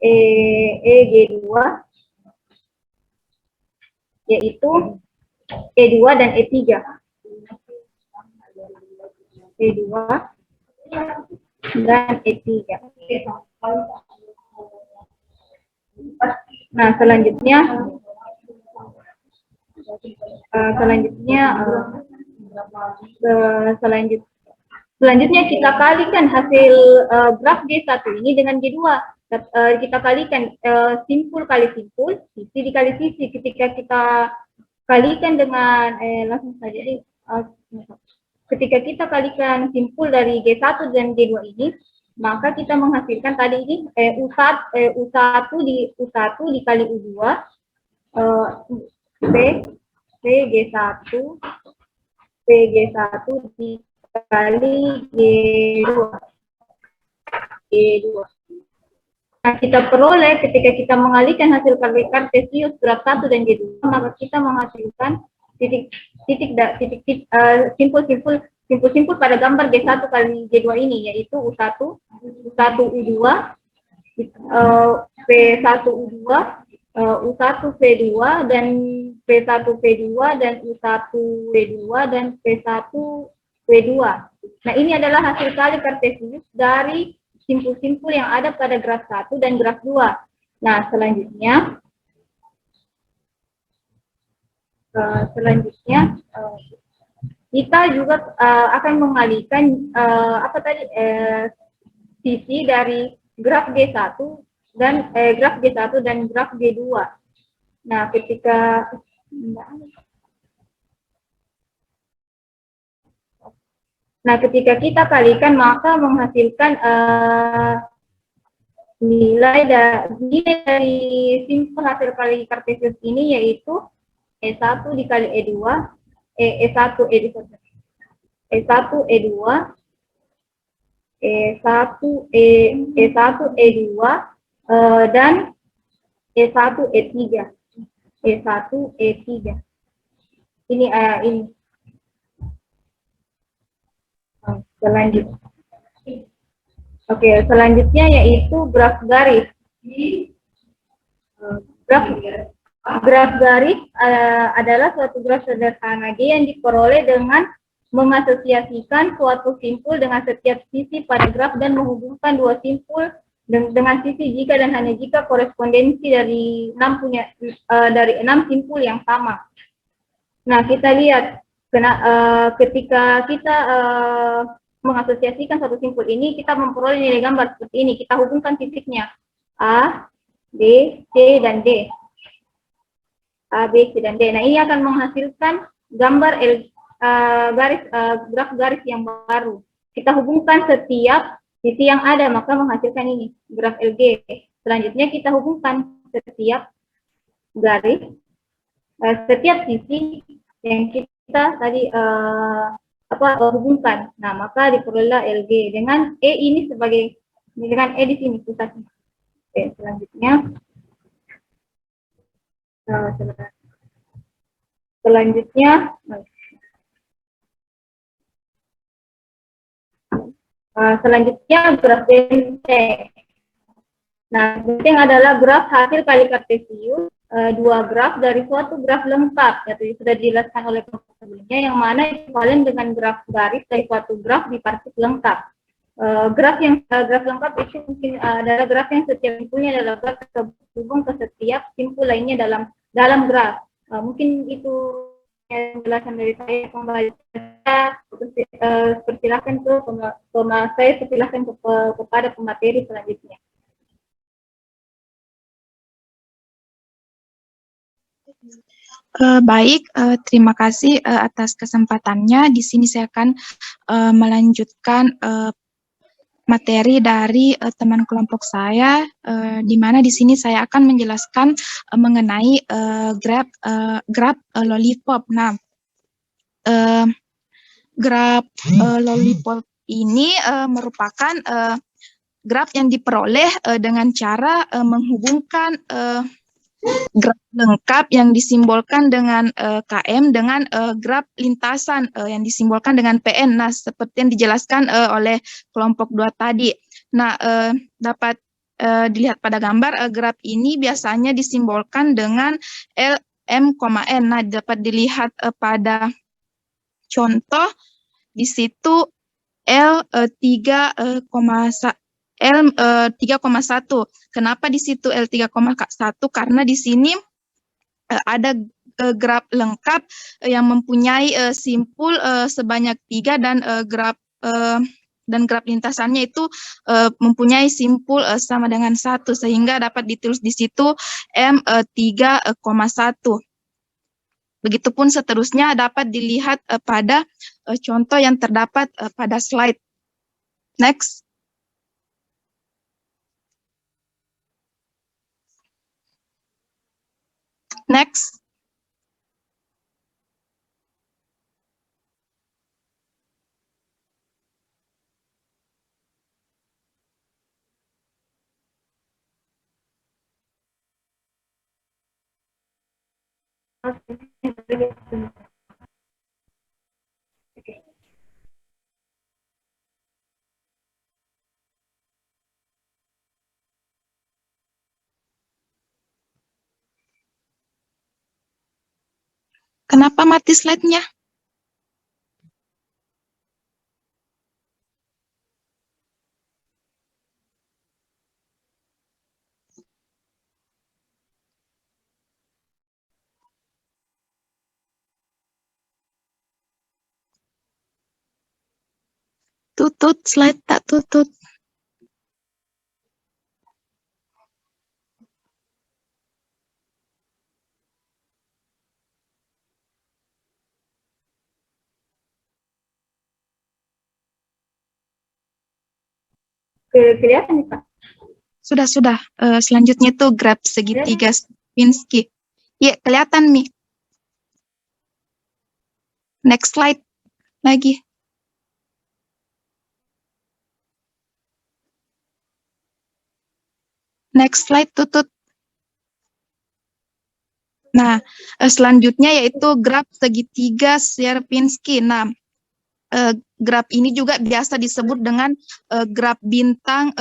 G2 yaitu E2 dan E3. E2 dan E3. Nah, selanjutnya kita kalikan hasil graf G1 ini dengan G2. Kita kalikan simpul kali simpul, sisi dikali sisi. Ketika kita kalikan dengan langsung saja ketika kita kalikan simpul dari G1 dan G2 ini, maka kita menghasilkan tadi ini U1 dikali U2 G1 dikali G2. Nah, kita peroleh ketika kita mengalihkan hasil kartesius graf 1 dan G2, maka kita menghasilkan simpul pada gambar G1 kali G2 ini, yaitu U1 U2, P1U2, U1 P2, dan P1 P2, dan U1 P2, dan P1 P2. Nah, ini adalah hasil kali kartesius dari simpul-simpul yang ada pada graf 1 dan graf 2. Nah, selanjutnya kita juga akan mengalihkan sisi dari graf G1 dan graf G1 dan graf G2. Nah, ketika kita kalikan, maka menghasilkan nilai dari simpul hasil kali kartesius ini, yaitu E1 dikali E2, E1 E2, E1 E2, dan E1 E3. Ini selanjutnya. Oke, selanjutnya yaitu graf garis. Graf garis adalah suatu graf sederhana G yang diperoleh dengan mengasosiasikan suatu simpul dengan setiap sisi pada graf dan menghubungkan dua simpul dengan sisi jika dan hanya jika korespondensi dari 6 simpul yang sama. Nah, kita lihat ketika kita mengasosiasikan satu simpul ini, kita memperoleh nilai gambar seperti ini. Kita hubungkan titiknya A, B, C, dan D. A, B, C, dan D. Nah, ini akan menghasilkan gambar graf garis yang baru. Kita hubungkan setiap sisi yang ada, maka menghasilkan ini, graf LG. Selanjutnya kita hubungkan setiap garis, setiap sisi yang kita tadi hubungkan. Nah, maka diperoleh LG dengan E ini dengan E di sini pusatnya. Oke, selanjutnya graf benteng. Nah, benteng adalah graf hasil kali kartesius dua graf dari suatu graf lengkap, yaitu sudah dijelaskan oleh kelompok sebelumnya, yang mana ekuivalen dengan graf garis dari suatu graf bipartit lengkap. Graf lengkap itu mungkin adalah graf yang setiap simpulnya adalah graf terhubung ke setiap simpul lainnya dalam graf. Mungkin itu penjelasan dari saya. Kembali persilahkan kepada pemateri selanjutnya. Baik, terima kasih atas kesempatannya. Di sini saya akan melanjutkan materi dari teman kelompok saya, di mana di sini saya akan menjelaskan mengenai grab lollipop. Nah, grab lollipop ini merupakan graf yang diperoleh dengan cara menghubungkan graf lengkap yang disimbolkan dengan KM dengan graf lintasan yang disimbolkan dengan PN. Nah, seperti yang dijelaskan oleh kelompok 2 tadi. Nah, dapat dilihat pada gambar, graf ini biasanya disimbolkan dengan LM, N. Nah, dapat dilihat pada contoh di situ L3,1. Kenapa di situ L3,1? Karena di sini ada graf lengkap yang mempunyai simpul sebanyak 3 dan graf lintasannya itu mempunyai simpul sama dengan 1, sehingga dapat ditulis di situ M3,1. Begitupun seterusnya dapat dilihat pada contoh yang terdapat pada slide. Next. Next. Kenapa mati slide-nya? Tutut, slide tak tutut. Kelihatan nih, Pak? Sudah. Selanjutnya itu graf segitiga Sierpinski. Ya, kelihatan, Mi. Next slide lagi. Next slide, tutut. Nah, selanjutnya yaitu graf segitiga Sierpinski. Nah, graf ini juga biasa disebut dengan graf bintang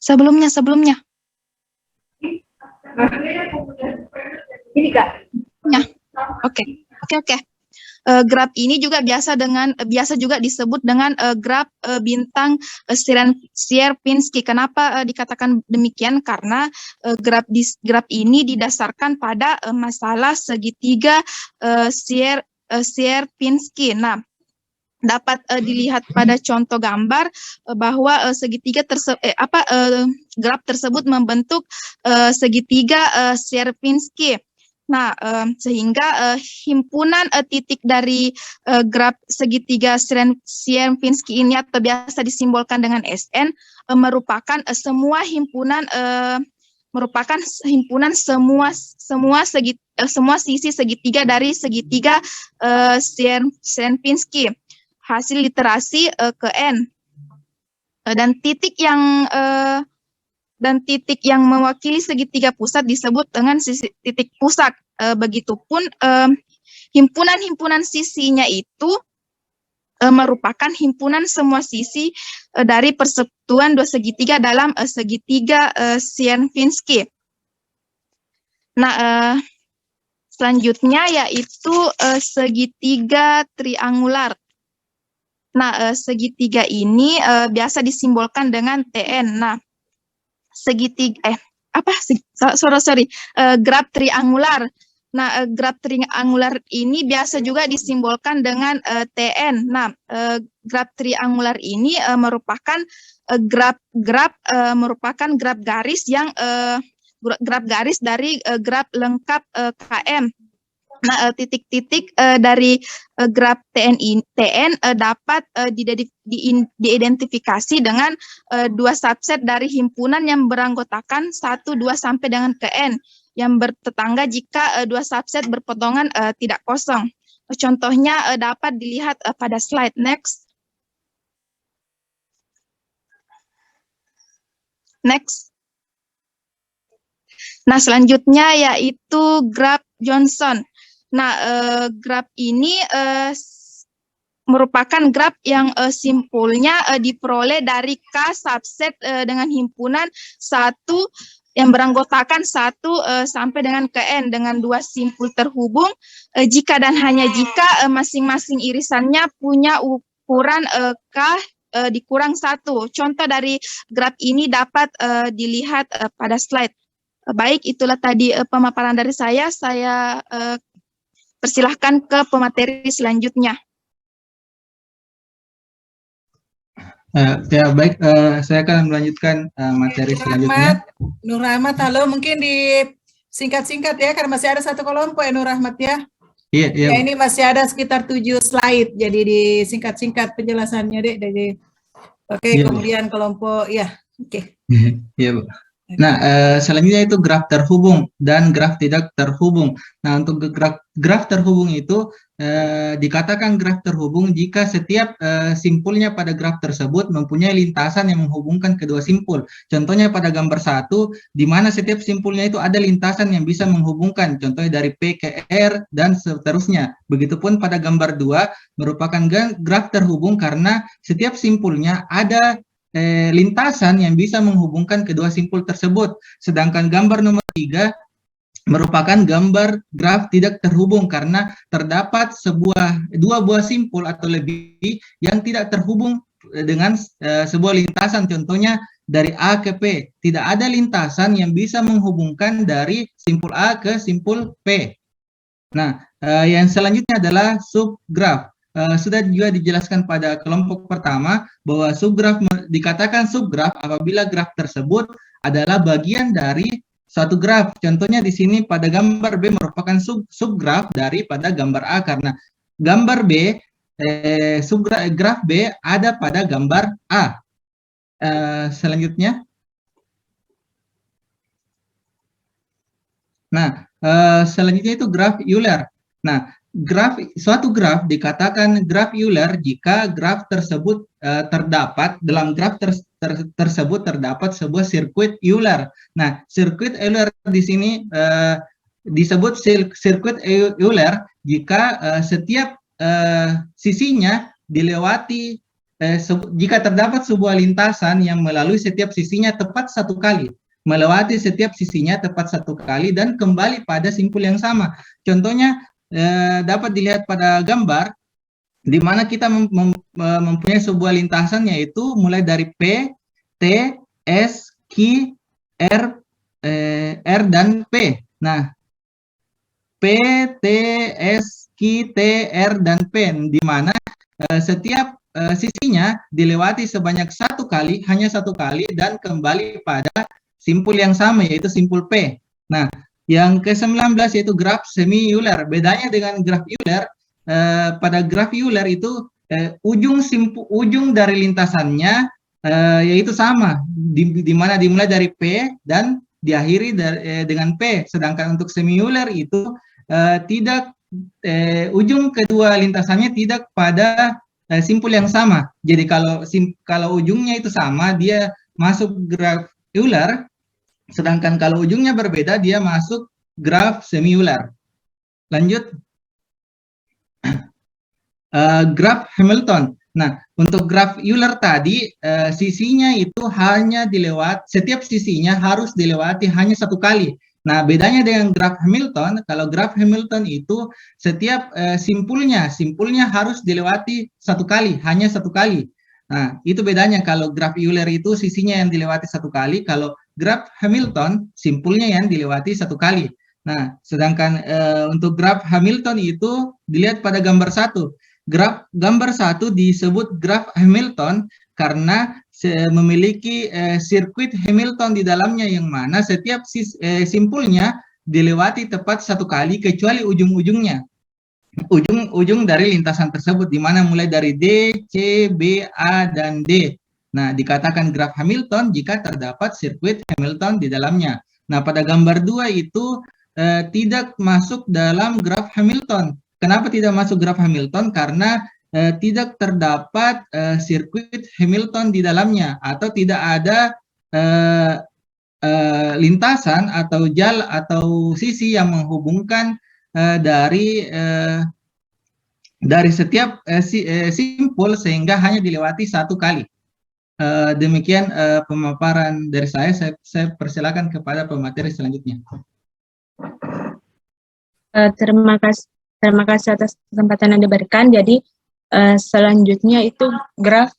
sebelumnya. Ini, Kak. Ya. Oke. Graf ini juga biasa juga disebut dengan graf bintang Sierpinski. Kenapa dikatakan demikian? Karena graf ini didasarkan pada masalah segitiga Sierpinski. Nah, dapat dilihat pada contoh gambar bahwa graf tersebut membentuk segitiga Sierpinski. Nah, sehingga himpunan titik dari graf segitiga Sierpinski ini atau biasa disimbolkan dengan SN merupakan semua himpunan semua sisi segitiga dari segitiga Sierpinski. Hasil literasi ke N. Dan titik yang mewakili segitiga pusat disebut dengan titik pusat. Begitupun himpunan-himpunan sisinya itu merupakan himpunan semua sisi dari persatuan dua segitiga dalam segitiga Sierpinski. Nah, selanjutnya yaitu segitiga triangular. Nah, segitiga ini biasa disimbolkan dengan TN. Nah, graf triangular. Nah, graf triangular ini biasa juga disimbolkan dengan TN. Nah, graf triangular ini merupakan graf garis yang graf garis dari graf lengkap KM. Nah, titik-titik dari graf TN dapat diidentifikasi dengan dua subset dari himpunan yang beranggotakan 1, 2 sampai dengan ke N yang bertetangga jika dua subset berpotongan tidak kosong. Contohnya dapat dilihat pada slide next. Next. Nah, selanjutnya yaitu graf Johnson. Nah, graf ini merupakan graf yang simpulnya diperoleh dari K subset dengan himpunan 1 yang beranggotakan 1 sampai dengan ke N dengan dua simpul terhubung jika dan hanya jika masing-masing irisannya punya ukuran K dikurang 1. Contoh dari graf ini dapat dilihat pada slide. Baik, itulah tadi pemaparan dari saya. Saya persilahkan ke pemateri selanjutnya. Ya baik, saya akan melanjutkan materi selanjutnya. Nur Rahmat, halo, mungkin di singkat-singkat ya, karena masih ada satu kelompok ya Nur Rahmat ya. Iya, iya. Ya, ini masih ada sekitar 7 slide, jadi di singkat-singkat penjelasannya deh. Oke, Iya, kemudian kelompok, ya, oke. Iya, Bu. Nah, selanjutnya itu graf terhubung dan graf tidak terhubung. Nah, untuk graf terhubung itu dikatakan graf terhubung jika setiap simpulnya pada graf tersebut mempunyai lintasan yang menghubungkan kedua simpul. Contohnya pada gambar 1, di mana setiap simpulnya itu ada lintasan yang bisa menghubungkan, contohnya dari P ke R dan seterusnya. Begitupun pada gambar 2 merupakan graf terhubung karena setiap simpulnya ada lintasan yang bisa menghubungkan kedua simpul tersebut. Sedangkan gambar nomor 3 merupakan gambar graf tidak terhubung karena terdapat dua buah simpul atau lebih yang tidak terhubung dengan sebuah lintasan. Contohnya dari A ke P, tidak ada lintasan yang bisa menghubungkan dari simpul A ke simpul P. Nah, yang selanjutnya adalah subgraf. Sudah juga dijelaskan pada kelompok pertama bahwa subgraf dikatakan subgraf apabila graf tersebut adalah bagian dari suatu graf. Contohnya di sini pada gambar B merupakan subgraf daripada gambar A karena gambar B graf B ada pada gambar A. Selanjutnya. Nah, selanjutnya itu graf Euler. Nah, suatu graf dikatakan graf Euler jika graf tersebut terdapat dalam graf tersebut terdapat sebuah sirkuit Euler. Nah, sirkuit Euler di sini disebut sirkuit Euler jika setiap sisinya dilewati jika terdapat sebuah lintasan yang melalui setiap sisinya tepat 1 kali. Melewati setiap sisinya tepat 1 kali dan kembali pada simpul yang sama. Contohnya dapat dilihat pada gambar di mana kita mempunyai sebuah lintasan yaitu mulai dari P, T, S, Q, R dan P. Nah, P, T, S, Q, T, R dan P di mana setiap sisinya dilewati sebanyak 1 kali, hanya 1 kali dan kembali pada simpul yang sama yaitu simpul P. Nah, yang ke-19 yaitu graf semi-Euler. Bedanya dengan graf Euler, pada graf Euler itu ujung dari lintasannya yaitu sama, di mana dimulai dari P dan diakhiri dengan P. Sedangkan untuk semi-Euler itu tidak ujung kedua lintasannya tidak pada simpul yang sama. Jadi kalau ujungnya itu sama, dia masuk graf Euler. Sedangkan kalau ujungnya berbeda, dia masuk graf semi-Euler. Lanjut. Graf Hamilton. Nah, untuk graf Euler tadi, sisinya itu hanya setiap sisinya harus dilewati hanya 1 kali. Nah, bedanya dengan graf Hamilton, kalau graf Hamilton itu setiap simpulnya harus dilewati 1 kali, hanya 1 kali. Nah, itu bedanya. Kalau graf Euler itu sisinya yang dilewati 1 kali, kalau graf Hamilton simpulnya yang dilewati 1 kali. Nah, sedangkan untuk graf Hamilton itu dilihat pada gambar 1. Gambar 1 disebut graf Hamilton karena memiliki sirkuit Hamilton di dalamnya yang mana setiap simpulnya dilewati tepat satu kali kecuali ujung-ujungnya. Ujung dari lintasan tersebut, di mana mulai dari D, C, B, A, dan D. Nah, dikatakan graf Hamilton jika terdapat sirkuit Hamilton di dalamnya. Nah, pada gambar 2 itu tidak masuk dalam graf Hamilton. Kenapa tidak masuk graf Hamilton? Karena tidak terdapat sirkuit Hamilton di dalamnya, atau tidak ada lintasan atau jal atau sisi yang menghubungkan dari setiap simpul sehingga hanya dilewati satu kali. Demikian pemaparan dari saya persilakan kepada pemateri selanjutnya. Terima kasih atas kesempatan yang diberikan. Jadi selanjutnya itu graf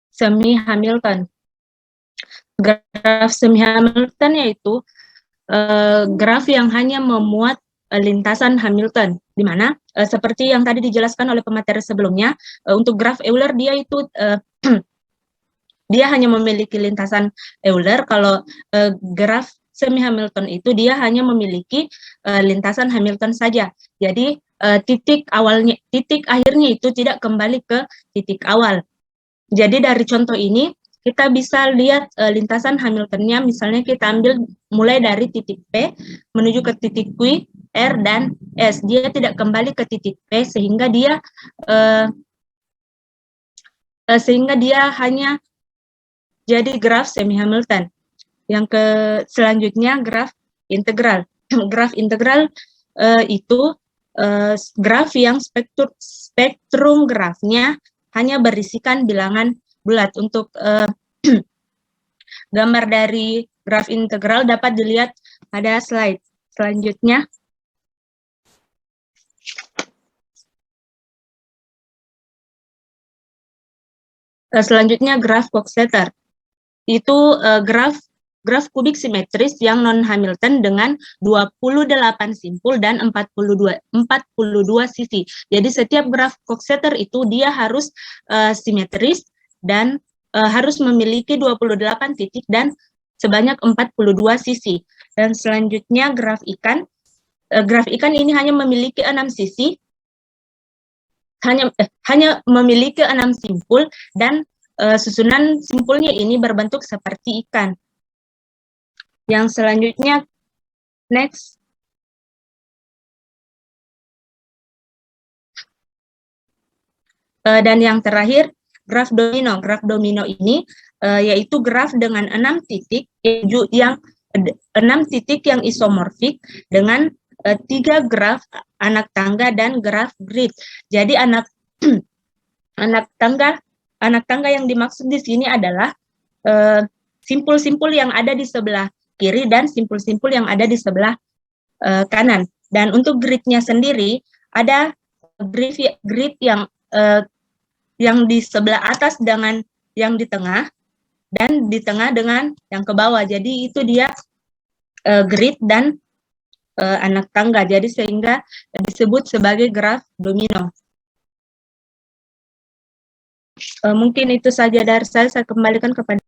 semi Hamilton. Graf semi Hamilton yaitu graf yang hanya memuat lintasan Hamilton, di mana seperti yang tadi dijelaskan oleh pemateri sebelumnya, untuk graf Euler dia itu dia hanya memiliki lintasan Euler. Kalau graf semi Hamilton itu dia hanya memiliki lintasan Hamilton saja. Jadi titik akhirnya itu tidak kembali ke titik awal. Jadi dari contoh ini kita bisa lihat lintasan Hamiltonnya, misalnya kita ambil mulai dari titik P menuju ke titik Q, R, dan S. Dia tidak kembali ke titik P sehingga dia hanya jadi graf semi Hamilton. Yang selanjutnya graf integral. Graf integral itu graf yang spektrum grafnya hanya berisikan bilangan bulat. Untuk gambar dari graf integral dapat dilihat pada slide selanjutnya. Selanjutnya graf Coxeter. Itu graf kubik simetris yang non Hamilton dengan 28 simpul dan 42 sisi. Jadi setiap graf Coxeter itu dia harus simetris dan harus memiliki 28 titik dan sebanyak 42 sisi. Dan selanjutnya graf ikan. Graf ikan ini hanya memiliki 6 sisi, hanya memiliki 6 simpul, dan susunan simpulnya ini berbentuk seperti ikan. Yang selanjutnya, next. Dan yang terakhir, graf domino. Graf domino ini yaitu graf dengan 6 titik yang isomorfik dengan 3 graf anak tangga dan graf grid. Jadi anak tangga yang dimaksud di sini adalah simpul-simpul yang ada di sebelah kiri dan simpul-simpul yang ada di sebelah kanan. Dan untuk gridnya sendiri ada grid yang di sebelah atas dengan yang di tengah, dan di tengah dengan yang ke bawah. Jadi itu dia grid dan anak tangga. Jadi sehingga disebut sebagai graf domino. Mungkin itu saja dari saya kembalikan kepada.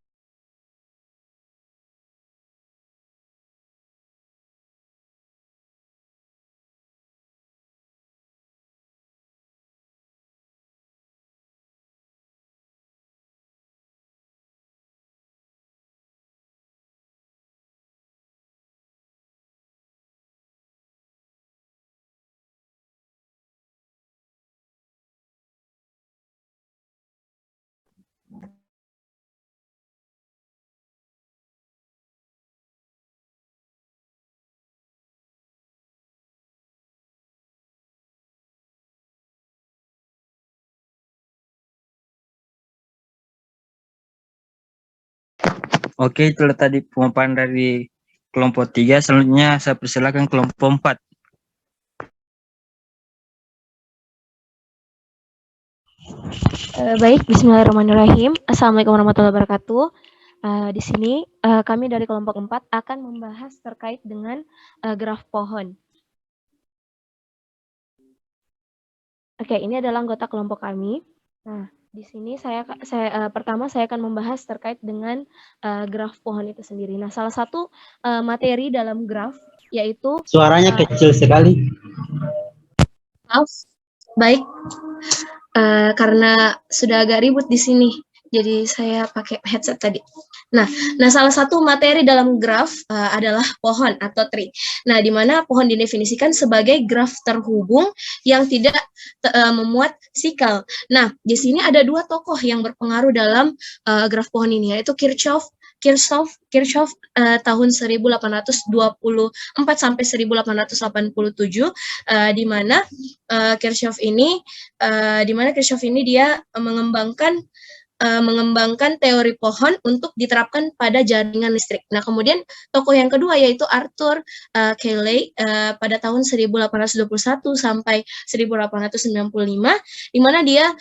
Oke, itulah tadi pemaparan dari kelompok 3. Selanjutnya saya persilakan kelompok 4. Baik, bismillahirrahmanirrahim. Assalamualaikum warahmatullahi wabarakatuh. Di sini kami dari kelompok 4 akan membahas terkait dengan graf pohon. Oke, ini adalah anggota kelompok kami. Nah, di sini pertama saya akan membahas terkait dengan graf pohon itu sendiri. Nah, salah satu materi dalam graf yaitu Suaranya kecil sekali. maaf, baik, karena sudah agak ribut di sini, jadi saya pakai headset tadi. Nah, salah satu materi dalam graf adalah pohon atau tree. Nah, di mana pohon didefinisikan sebagai graf terhubung yang tidak memuat sikal. Nah, di sini ada dua tokoh yang berpengaruh dalam graf pohon ini, yaitu Kirchhoff tahun 1824 sampai 1887, di mana Kirchhoff ini dia mengembangkan teori pohon untuk diterapkan pada jaringan listrik. Nah, kemudian tokoh yang kedua yaitu Arthur Cayley pada tahun 1821 sampai 1895, di mana dia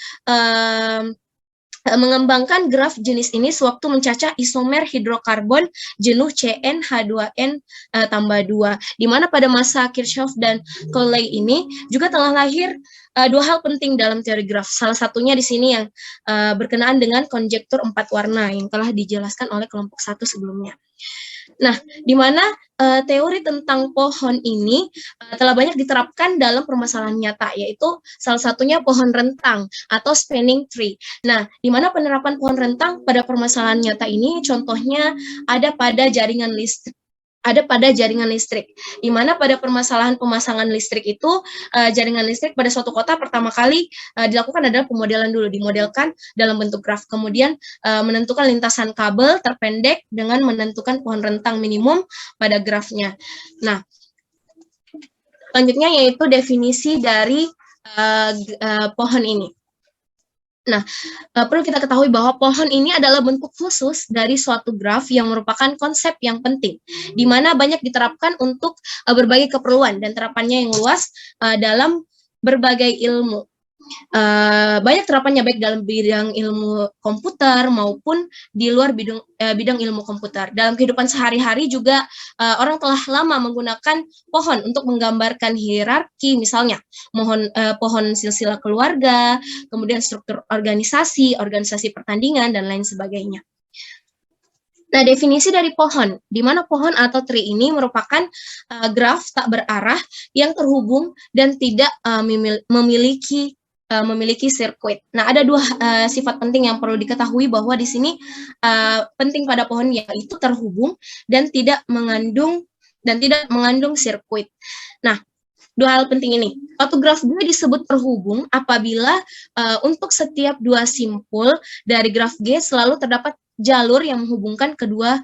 mengembangkan graf jenis ini sewaktu mencacah isomer hidrokarbon jenuh CnH2n tambah 2, di mana pada masa Kirchhoff dan Cayley ini juga telah lahir dua hal penting dalam teori graf. Salah satunya di sini yang berkenaan dengan konjektur 4 warna yang telah dijelaskan oleh kelompok 1 sebelumnya. Nah, di mana teori tentang pohon ini telah banyak diterapkan dalam permasalahan nyata, yaitu salah satunya pohon rentang atau spanning tree. Nah, di mana penerapan pohon rentang pada permasalahan nyata ini contohnya ada pada jaringan listrik. Di mana pada permasalahan pemasangan listrik itu, jaringan listrik pada suatu kota pertama kali dilakukan adalah pemodelan dulu, dimodelkan dalam bentuk graf, kemudian menentukan lintasan kabel terpendek dengan menentukan pohon rentang minimum pada grafnya. Nah, selanjutnya yaitu definisi dari pohon ini. Nah, perlu kita ketahui bahwa pohon ini adalah bentuk khusus dari suatu graf yang merupakan konsep yang penting, di mana banyak diterapkan untuk berbagai keperluan dan terapannya yang luas dalam berbagai ilmu. Banyak terapannya baik dalam bidang ilmu komputer maupun di luar bidang ilmu komputer. Dalam kehidupan sehari-hari juga orang telah lama menggunakan pohon untuk menggambarkan hierarki, misalnya pohon silsilah keluarga, kemudian struktur organisasi pertandingan, dan lain sebagainya. Nah, definisi dari pohon, di mana pohon atau tree ini merupakan graf tak berarah yang terhubung dan tidak memiliki sirkuit. Nah, ada dua sifat penting yang perlu diketahui bahwa di sini penting pada pohon, yaitu terhubung dan tidak mengandung sirkuit. Nah, dua hal penting ini. Suatu graf G disebut terhubung apabila untuk setiap dua simpul dari graf G selalu terdapat jalur yang menghubungkan kedua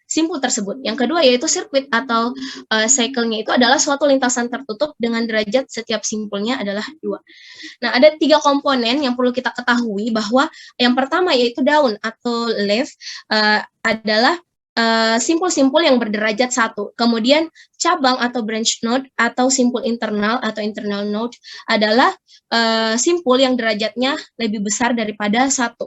simpul tersebut. Yang kedua yaitu sirkuit atau cycle-nya itu adalah suatu lintasan tertutup dengan derajat setiap simpulnya adalah 2. Nah, ada 3 komponen yang perlu kita ketahui, bahwa yang pertama yaitu daun atau leaf adalah simpul-simpul yang berderajat 1. Kemudian cabang atau branch node atau simpul internal atau internal node adalah simpul yang derajatnya lebih besar daripada 1.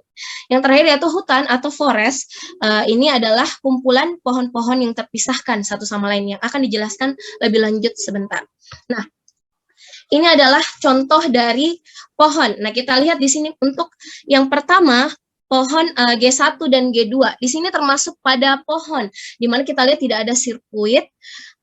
Yang terakhir yaitu hutan atau forest. Ini adalah kumpulan pohon-pohon yang terpisahkan satu sama lain, yang akan dijelaskan lebih lanjut sebentar. Nah, ini adalah contoh dari pohon. Nah, kita lihat di sini untuk yang pertama, pohon G1 dan G2. Di sini termasuk pada pohon, di mana kita lihat tidak ada sirkuit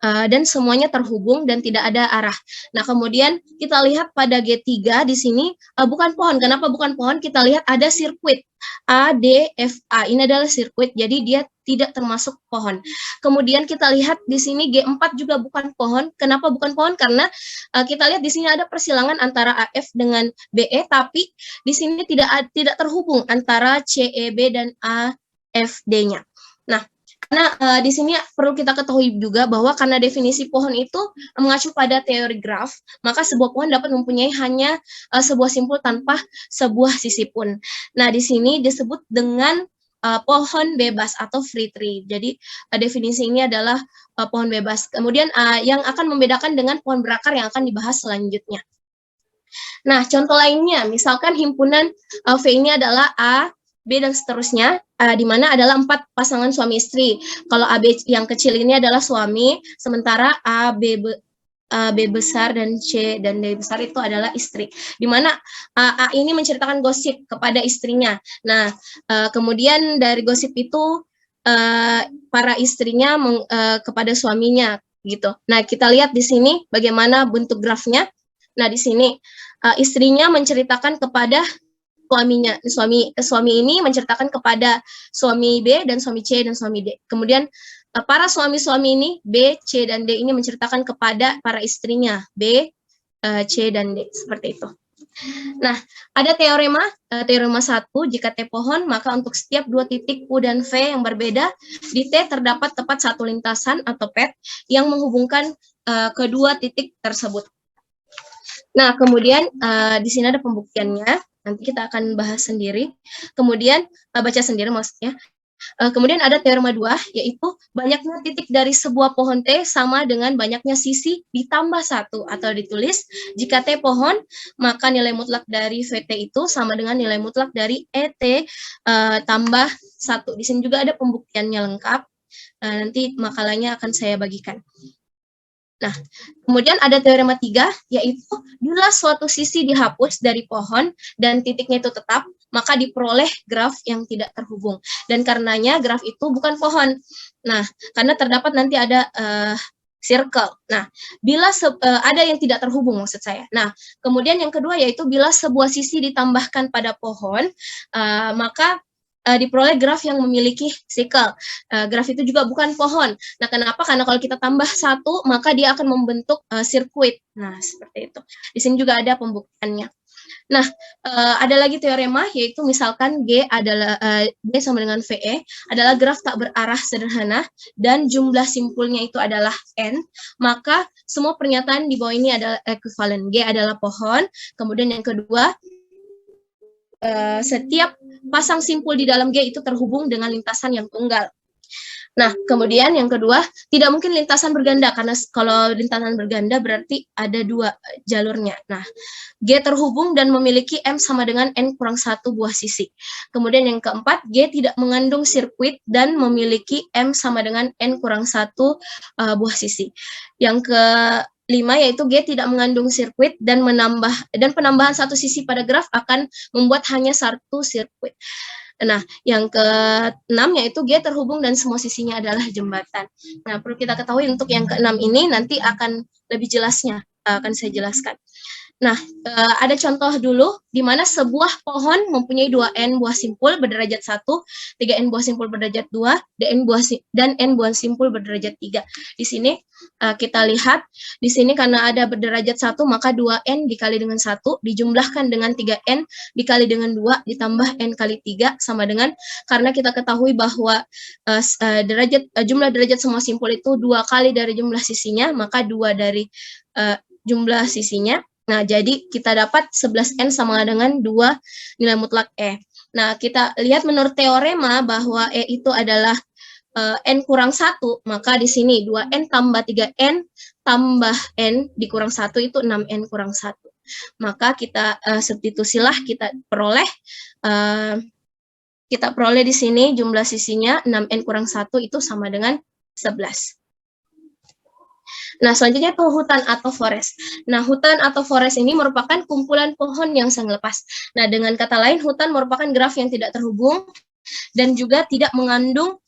dan semuanya terhubung dan tidak ada arah. Nah, kemudian kita lihat pada G3 di sini bukan pohon. Kenapa bukan pohon? Kita lihat ada sirkuit A, D, F, A. Ini adalah sirkuit, jadi dia tidak termasuk pohon. Kemudian kita lihat di sini G4 juga bukan pohon. Kenapa bukan pohon? Karena kita lihat di sini ada persilangan antara AF dengan BE, tapi di sini tidak terhubung antara CEB dan AFD-nya. Nah, karena di sini perlu kita ketahui juga bahwa karena definisi pohon itu mengacu pada teori graf, maka sebuah pohon dapat mempunyai hanya sebuah simpul tanpa sebuah sisi pun. Nah, di sini disebut dengan pohon bebas atau free tree. Jadi definisi ini adalah pohon bebas. Kemudian yang akan membedakan dengan pohon berakar yang akan dibahas selanjutnya. Nah, contoh lainnya, misalkan himpunan V ini adalah A, B, dan seterusnya, di mana adalah 4 pasangan suami istri. Kalau AB yang kecil ini adalah suami, sementara A, B besar, dan C dan D besar itu adalah istri. Di mana A ini menceritakan gosip kepada istrinya. Nah, kemudian dari gosip itu para istrinya kepada suaminya. gitu. Nah, kita lihat di sini bagaimana bentuk grafnya. Nah, di sini istrinya menceritakan kepada suaminya. Suami ini menceritakan kepada suami B dan suami C dan suami D. Kemudian para suami-suami ini B, C dan D ini menceritakan kepada para istrinya B, C dan D, seperti itu. Nah, ada teorema 1, jika T pohon, maka untuk setiap dua titik U dan V yang berbeda, di T terdapat tepat satu lintasan atau pet yang menghubungkan kedua titik tersebut. Nah, kemudian di sini ada pembuktiannya, nanti kita akan bahas sendiri, kemudian baca sendiri maksudnya. Kemudian ada teorema 2, yaitu banyaknya titik dari sebuah pohon T sama dengan banyaknya sisi ditambah 1, atau ditulis, jika T pohon, maka nilai mutlak dari VT itu sama dengan nilai mutlak dari ET tambah 1. Di sini juga ada pembuktiannya lengkap, nanti makalahnya akan saya bagikan. Nah, kemudian ada teorema 3, yaitu bila suatu sisi dihapus dari pohon dan titiknya itu tetap, maka diperoleh graf yang tidak terhubung. Dan karenanya graf itu bukan pohon. Nah, karena terdapat nanti ada circle. Nah, bila ada yang tidak terhubung maksud saya. Nah, kemudian yang kedua yaitu bila sebuah sisi ditambahkan pada pohon, maka diperoleh graf yang memiliki sikel. Graf itu juga bukan pohon. Nah, kenapa? Karena kalau kita tambah 1, maka dia akan membentuk sirkuit. Nah, seperti itu. Di sini juga ada pembuktiannya. Nah, ada lagi teorema, yaitu misalkan G adalah G sama dengan VE adalah graf tak berarah sederhana dan jumlah simpulnya itu adalah N, maka semua pernyataan di bawah ini adalah ekuivalen. G adalah pohon, kemudian yang kedua, setiap pasang simpul di dalam G itu terhubung dengan lintasan yang tunggal. Nah, kemudian yang kedua, tidak mungkin lintasan berganda, karena kalau lintasan berganda berarti ada 2 jalurnya. Nah, G terhubung dan memiliki M sama dengan N kurang 1 buah sisi. Kemudian yang keempat, G tidak mengandung sirkuit dan memiliki M sama dengan N kurang 1 buah sisi. Yang kelima yaitu G tidak mengandung sirkuit dan penambahan satu sisi pada graf akan membuat hanya 1 sirkuit. Nah, yang ke-6 yaitu G terhubung dan semua sisinya adalah jembatan. Nah, perlu kita ketahui untuk yang ke-6 ini nanti akan lebih jelasnya, akan saya jelaskan. Nah, ada contoh dulu di mana sebuah pohon mempunyai 2N buah simpul berderajat 1, 3N buah simpul berderajat 2, dan N buah simpul berderajat 3. Di sini kita lihat, di sini karena ada berderajat 1, maka 2N dikali dengan 1, dijumlahkan dengan 3N dikali dengan 2, ditambah N kali 3, sama dengan, karena kita ketahui bahwa jumlah derajat semua simpul itu 2 kali dari jumlah sisinya, maka 2 dari jumlah sisinya. Nah, jadi kita dapat 11N sama dengan 2 nilai mutlak E. Nah, kita lihat menurut teorema bahwa E itu adalah N kurang 1, maka di sini 2N tambah 3N tambah N dikurang 1 itu 6N kurang 1. Maka kita substitusilah, kita peroleh di sini jumlah sisinya 6N kurang 1 itu sama dengan 11. Nah, selanjutnya itu hutan atau forest. Nah, hutan atau forest ini merupakan kumpulan pohon yang saling lepas. Nah, dengan kata lain, hutan merupakan graf yang tidak terhubung dan juga tidak mengandung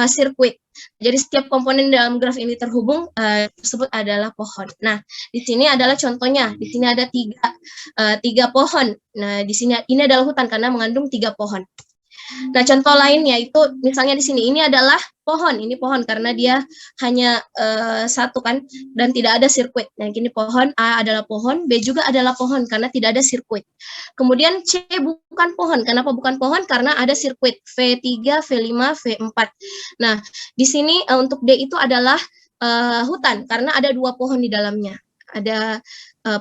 sirkuit. Jadi setiap komponen dalam graf ini terhubung, tersebut adalah pohon. Nah, di sini adalah contohnya. Di sini ada tiga pohon. Nah, di sini ini adalah hutan karena mengandung 3 pohon. Nah, contoh lainnya itu misalnya di sini ini adalah pohon, ini pohon karena dia hanya 1 kan dan tidak ada sirkuit. Nah, ini pohon, A adalah pohon, B juga adalah pohon karena tidak ada sirkuit. Kemudian C bukan pohon. Kenapa bukan pohon? Karena ada sirkuit V3, V5, V4. Nah, di sini untuk D itu adalah hutan karena ada 2 pohon di dalamnya. Ada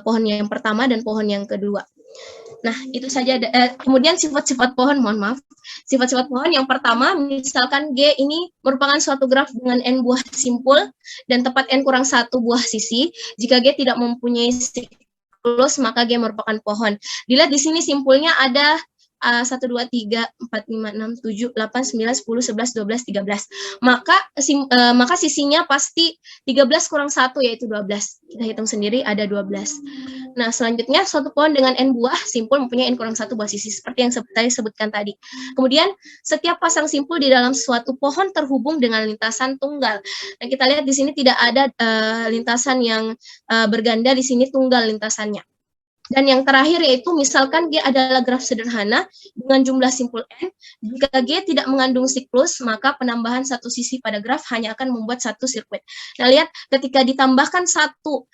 pohon yang pertama dan pohon yang kedua. Nah, itu saja. Kemudian sifat-sifat pohon, mohon maaf. Sifat-sifat pohon yang pertama, misalkan G ini merupakan suatu graf dengan N buah simpul dan tepat N kurang 1 buah sisi. Jika G tidak mempunyai siklus, maka G merupakan pohon. Dilihat di sini simpulnya ada 1, 2, 3, 4, 5, 6, 7, 8, 9, 10, 11, 12, 13. Maka sisinya pasti 13 kurang 1 yaitu 12. Kita hitung sendiri ada 12. Nah, selanjutnya suatu pohon dengan n buah simpul mempunyai n kurang 1 buah sisi seperti yang saya sebutkan tadi. Kemudian setiap pasang simpul di dalam suatu pohon terhubung dengan lintasan tunggal. Nah, kita lihat di sini tidak ada lintasan yang berganda, di sini tunggal lintasannya. Dan yang terakhir yaitu misalkan G adalah graf sederhana dengan jumlah simpul n. Jika G tidak mengandung siklus, maka penambahan satu sisi pada graf hanya akan membuat satu sirkuit. Nah, lihat ketika ditambahkan satu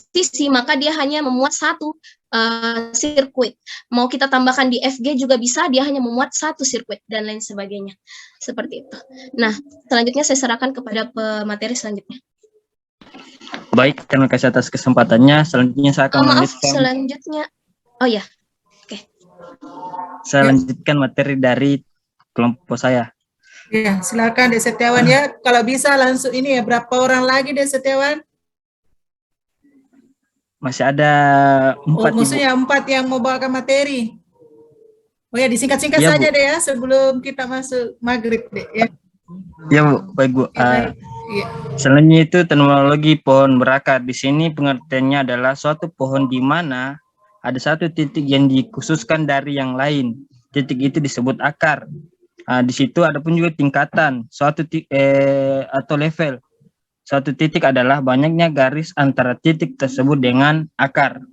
sisi, maka dia hanya memuat satu sirkuit. Mau kita tambahkan di FG juga bisa, dia hanya memuat satu sirkuit dan lain sebagainya. Seperti itu. Nah, selanjutnya saya serahkan kepada pemateri selanjutnya. Baik, terima kasih atas kesempatannya. Selanjutnya saya akan melanjutkan. Selanjutnya, oh ya, oke. Saya lanjutkan materi dari kelompok saya. Ya, silakan Dek Setiawan ya. Kalau bisa langsung ini ya, berapa orang lagi Dek Setiawan? Masih ada 4. Maksudnya 4 yang mau bawakan materi. Oh ya, disingkat-singkat Ya, saja Bu. deh ya, sebelum kita masuk maghrib deh ya. Ya, Bu. Baik, Bu. Iya. Selanjutnya itu terminologi pohon berakar. Di sini pengertiannya adalah suatu pohon di mana ada satu titik yang dikhususkan dari yang lain. Titik itu disebut akar. Di situ ada pun juga tingkatan suatu atau level. Suatu titik adalah banyaknya garis antara titik tersebut dengan akar.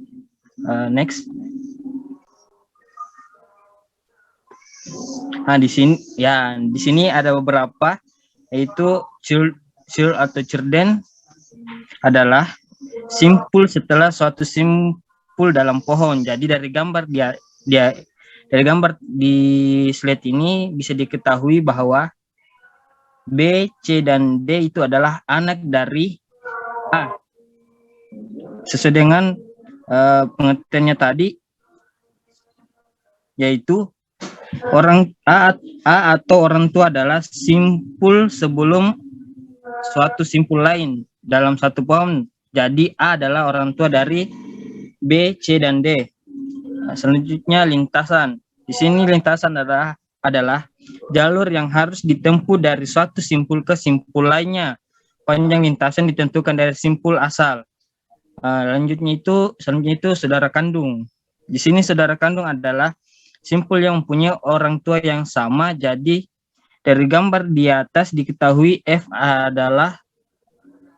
Next. Di sini ada beberapa, yaitu Sul atau cerden adalah simpul setelah suatu simpul dalam pohon. Jadi dari gambar dari gambar di slide ini bisa diketahui bahwa B, C, dan D itu adalah anak dari A. Sesuai dengan pengertiannya tadi, yaitu orang A atau orang tua adalah simpul sebelum suatu simpul lain dalam satu pohon. Jadi A adalah orang tua dari B, C, dan D. Selanjutnya lintasan. Di sini lintasan adalah jalur yang harus ditempuh dari suatu simpul ke simpul lainnya. Panjang lintasan ditentukan dari simpul asal. Selanjutnya itu saudara kandung. Di sini saudara kandung adalah simpul yang mempunyai orang tua yang sama. Jadi dari gambar di atas diketahui F adalah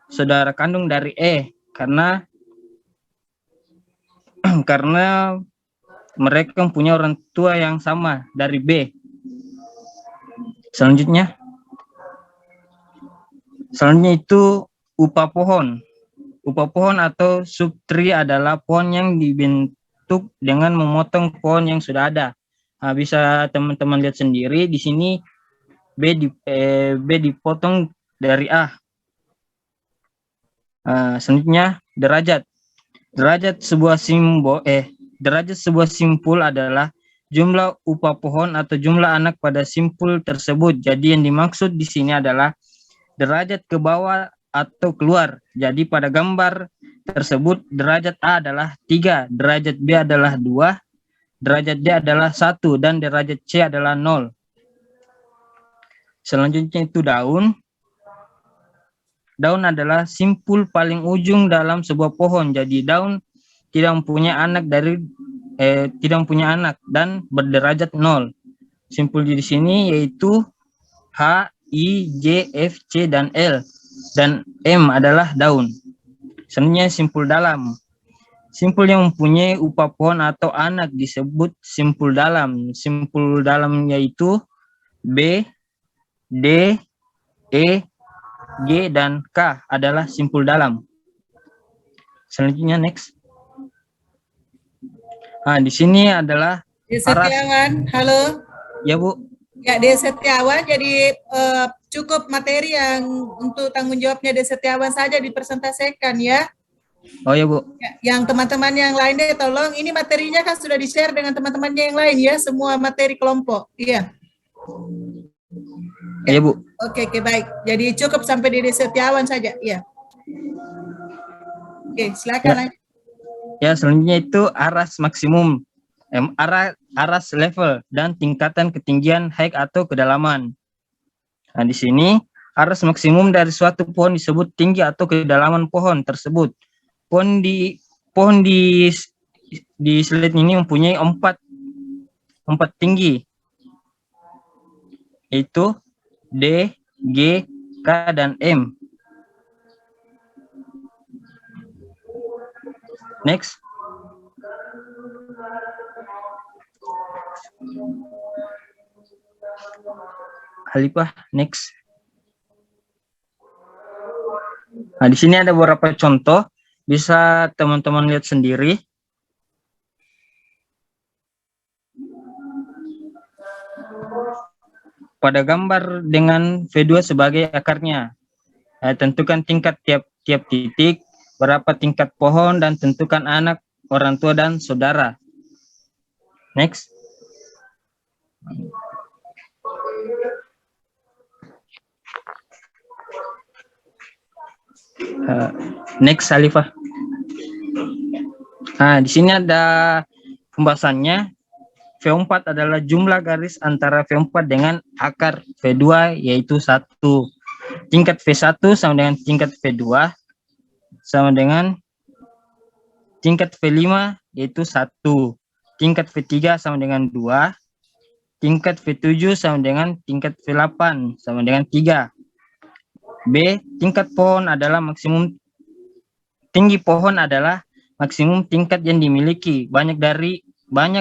saudara kandung dari E karena mereka mempunyai orang tua yang sama dari B. Selanjutnya itu upah pohon. Upah pohon atau subtri adalah pohon yang dibentuk dengan memotong pohon yang sudah ada. Bisa teman-teman lihat sendiri di sini. B dipotong dari A. Selanjutnya derajat. Derajat sebuah simpul adalah jumlah upah pohon atau jumlah anak pada simpul tersebut. Jadi yang dimaksud di sini adalah derajat ke bawah atau keluar. Jadi pada gambar tersebut derajat A adalah 3, derajat B adalah 2, derajat D adalah 1, dan derajat C adalah 0. Selanjutnya itu daun. Daun adalah simpul paling ujung dalam sebuah pohon. Jadi daun tidak mempunyai anak dan berderajat 0. Simpul di sini yaitu H, I, J, F, C, dan L. Dan M adalah daun. Selanjutnya simpul dalam. Simpul yang mempunyai upah pohon atau anak disebut simpul dalam. Simpul dalam yaitu B, D, E, G, dan K adalah simpul dalam. Selanjutnya next. Di sini adalah Dek Setiawan, halo. Ya, Bu. Ya, Dek Setiawan, jadi cukup materi yang untuk tanggung jawabnya Dek Setiawan saja dipresentasikan ya. Oh ya, Bu. Ya, yang teman-teman yang lain deh tolong, ini materinya kan sudah di-share dengan teman-temannya yang lain ya, semua materi kelompok. Iya. Iya, Bu. Oke, baik. Jadi cukup sampai di Dek Setiawan saja, iya. Oke, silakan. Ya, selanjutnya itu aras maksimum. aras level dan tingkatan ketinggian height atau kedalaman. Nah, di sini aras maksimum dari suatu pohon disebut tinggi atau kedalaman pohon tersebut. Pohon di slide ini mempunyai empat tinggi, yaitu D, G, K, dan M. Next. Halifah, next. Nah, di sini ada beberapa contoh, bisa teman-teman lihat sendiri. Pada gambar dengan V2 sebagai akarnya. Tentukan tingkat tiap titik, berapa tingkat pohon, dan tentukan anak, orang tua, dan saudara. Next. Next, Salifah. Nah, di sini ada pembahasannya. V4 adalah jumlah garis antara V4 dengan akar V2, yaitu 1. Tingkat V1 sama dengan tingkat V2 sama dengan tingkat V5, yaitu 1. Tingkat V3 sama dengan 2. Tingkat V7 sama dengan tingkat V8 sama dengan 3. B. Tingkat pohon adalah maksimum, tinggi pohon adalah maksimum tingkat yang dimiliki. Banyak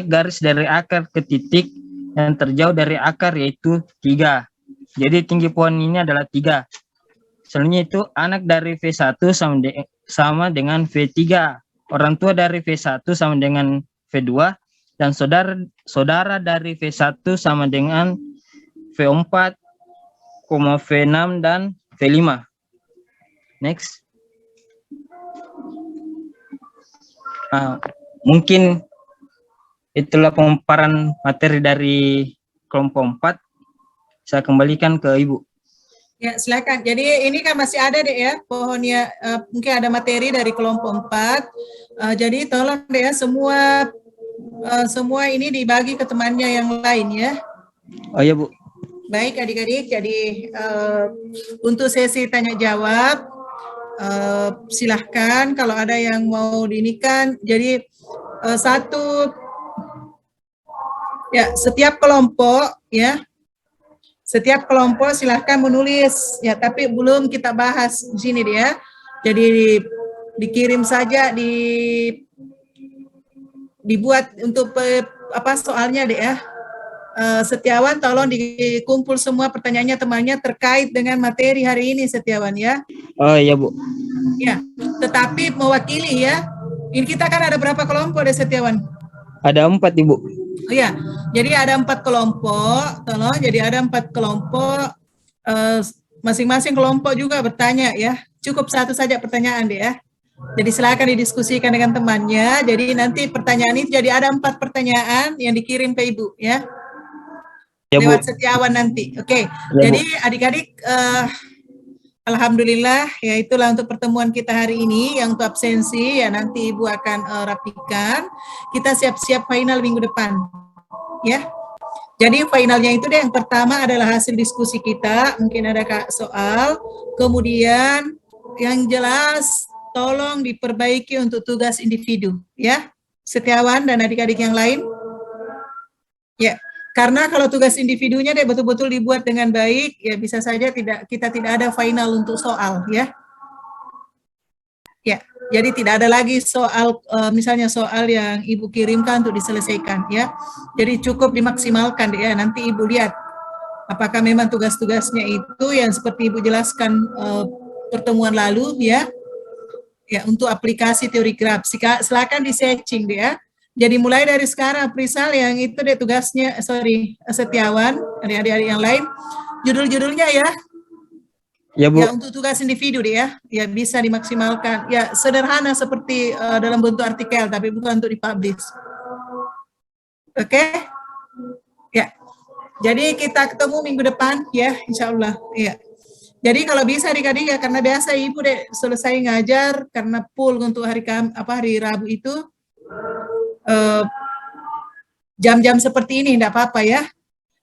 garis dari akar ke titik yang terjauh dari akar, yaitu 3. Jadi tinggi pohon ini adalah 3. Selanjutnya itu anak dari V1 sama dengan V3. Orang tua dari V1 sama dengan V2. Dan saudara dari V1 sama dengan V4, V6, dan V5. Next. Mungkin itulah pemaparan materi dari kelompok 4. Saya kembalikan ke Ibu. Ya, silakan. Jadi ini kan masih ada deh ya pohonnya, mungkin ada materi dari kelompok 4. Jadi tolong deh ya semua ini dibagi ke temannya yang lain ya. Oh ya, Bu. Baik adik-adik, jadi untuk sesi tanya jawab silahkan kalau ada yang mau diinikan. Jadi setiap kelompok ya. Setiap kelompok silahkan menulis ya, tapi belum kita bahas di sini dia. Jadi dikirim saja, dibuat untuk soalnya deh ya. Setiawan tolong dikumpul semua pertanyaannya temannya terkait dengan materi hari ini, Setiawan ya. Oh iya, Bu. Ya, tetapi mewakili ya. Ini kita kan ada berapa kelompok deh, Setiawan? Ada 4, Ibu. Oh ya, jadi ada 4 kelompok, tolong. Jadi ada 4 kelompok, masing-masing kelompok juga bertanya ya. Cukup satu saja pertanyaan deh ya. Jadi silakan didiskusikan dengan temannya. Jadi nanti pertanyaan itu jadi ada 4 pertanyaan yang dikirim ke Ibu ya. Ya, lewat Setiawan nanti. Oke. Ya, jadi adik-adik, alhamdulillah ya itulah untuk pertemuan kita hari ini. Yang untuk absensi ya nanti Ibu akan rapikan. Kita siap-siap final minggu depan ya. Jadi finalnya itu deh, yang pertama adalah hasil diskusi kita, mungkin ada soal, kemudian yang jelas tolong diperbaiki untuk tugas individu ya, Setiawan dan adik-adik yang lain ya. Karena kalau tugas individunya deh betul-betul dibuat dengan baik, ya bisa saja kita tidak ada final untuk soal ya. Ya, jadi tidak ada lagi soal, misalnya soal yang Ibu kirimkan untuk diselesaikan ya. Jadi cukup dimaksimalkan ya. Nanti Ibu lihat apakah memang tugas-tugasnya itu yang seperti Ibu jelaskan pertemuan lalu ya. Ya, untuk aplikasi teori graf. Silakan di-setching deh ya. Jadi mulai dari sekarang Prisal yang itu deh tugasnya, Setiawan, adik-adik yang lain, judul-judulnya ya. Ya, Bu. Ya, untuk tugas individu deh ya. Ya bisa dimaksimalkan. Ya sederhana seperti dalam bentuk artikel, tapi bukan untuk dipublish. Oke? Ya. Jadi kita ketemu minggu depan ya, insya Allah. Ya. Jadi kalau bisa adik-adik ya, karena biasa Ibu deh selesai ngajar karena full untuk hari Rabu itu. jam-jam seperti ini, tidak apa-apa ya.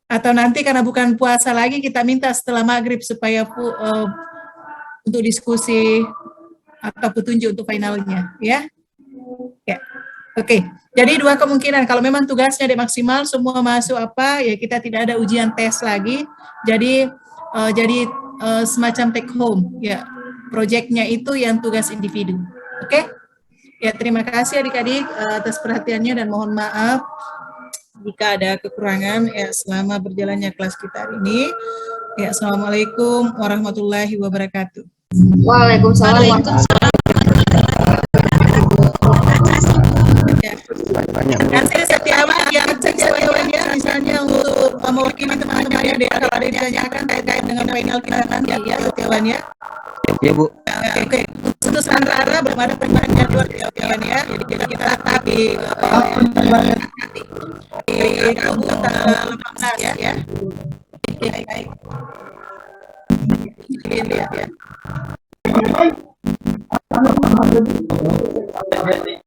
Atau nanti karena bukan puasa lagi, kita minta setelah maghrib supaya untuk diskusi atau petunjuk untuk finalnya, ya. Ya, oke. Jadi dua kemungkinan, kalau memang tugasnya di maksimal, semua masuk apa, ya kita tidak ada ujian tes lagi. Jadi semacam take home, ya. Proyeknya itu yang tugas individu, oke? Ya, terima kasih adik-adik atas perhatiannya dan mohon maaf jika ada kekurangan ya selama berjalannya kelas kita hari ini. Ya, assalamualaikum warahmatullahi wabarakatuh. Waalaikumsalam. Nanti Setiawan ya, Setiawan ya, misalnya untuk mewakili teman-teman yang kalau ada yang ditanyakan terkait dengan final kita nanti ya, Setiawan ya. Ya Bu. Oke. Untuk sementara belum ada perubahan jadwal Setiawan ya, jadi kita tetap di tanggal 18 ya. Baik. Ini lihat ya.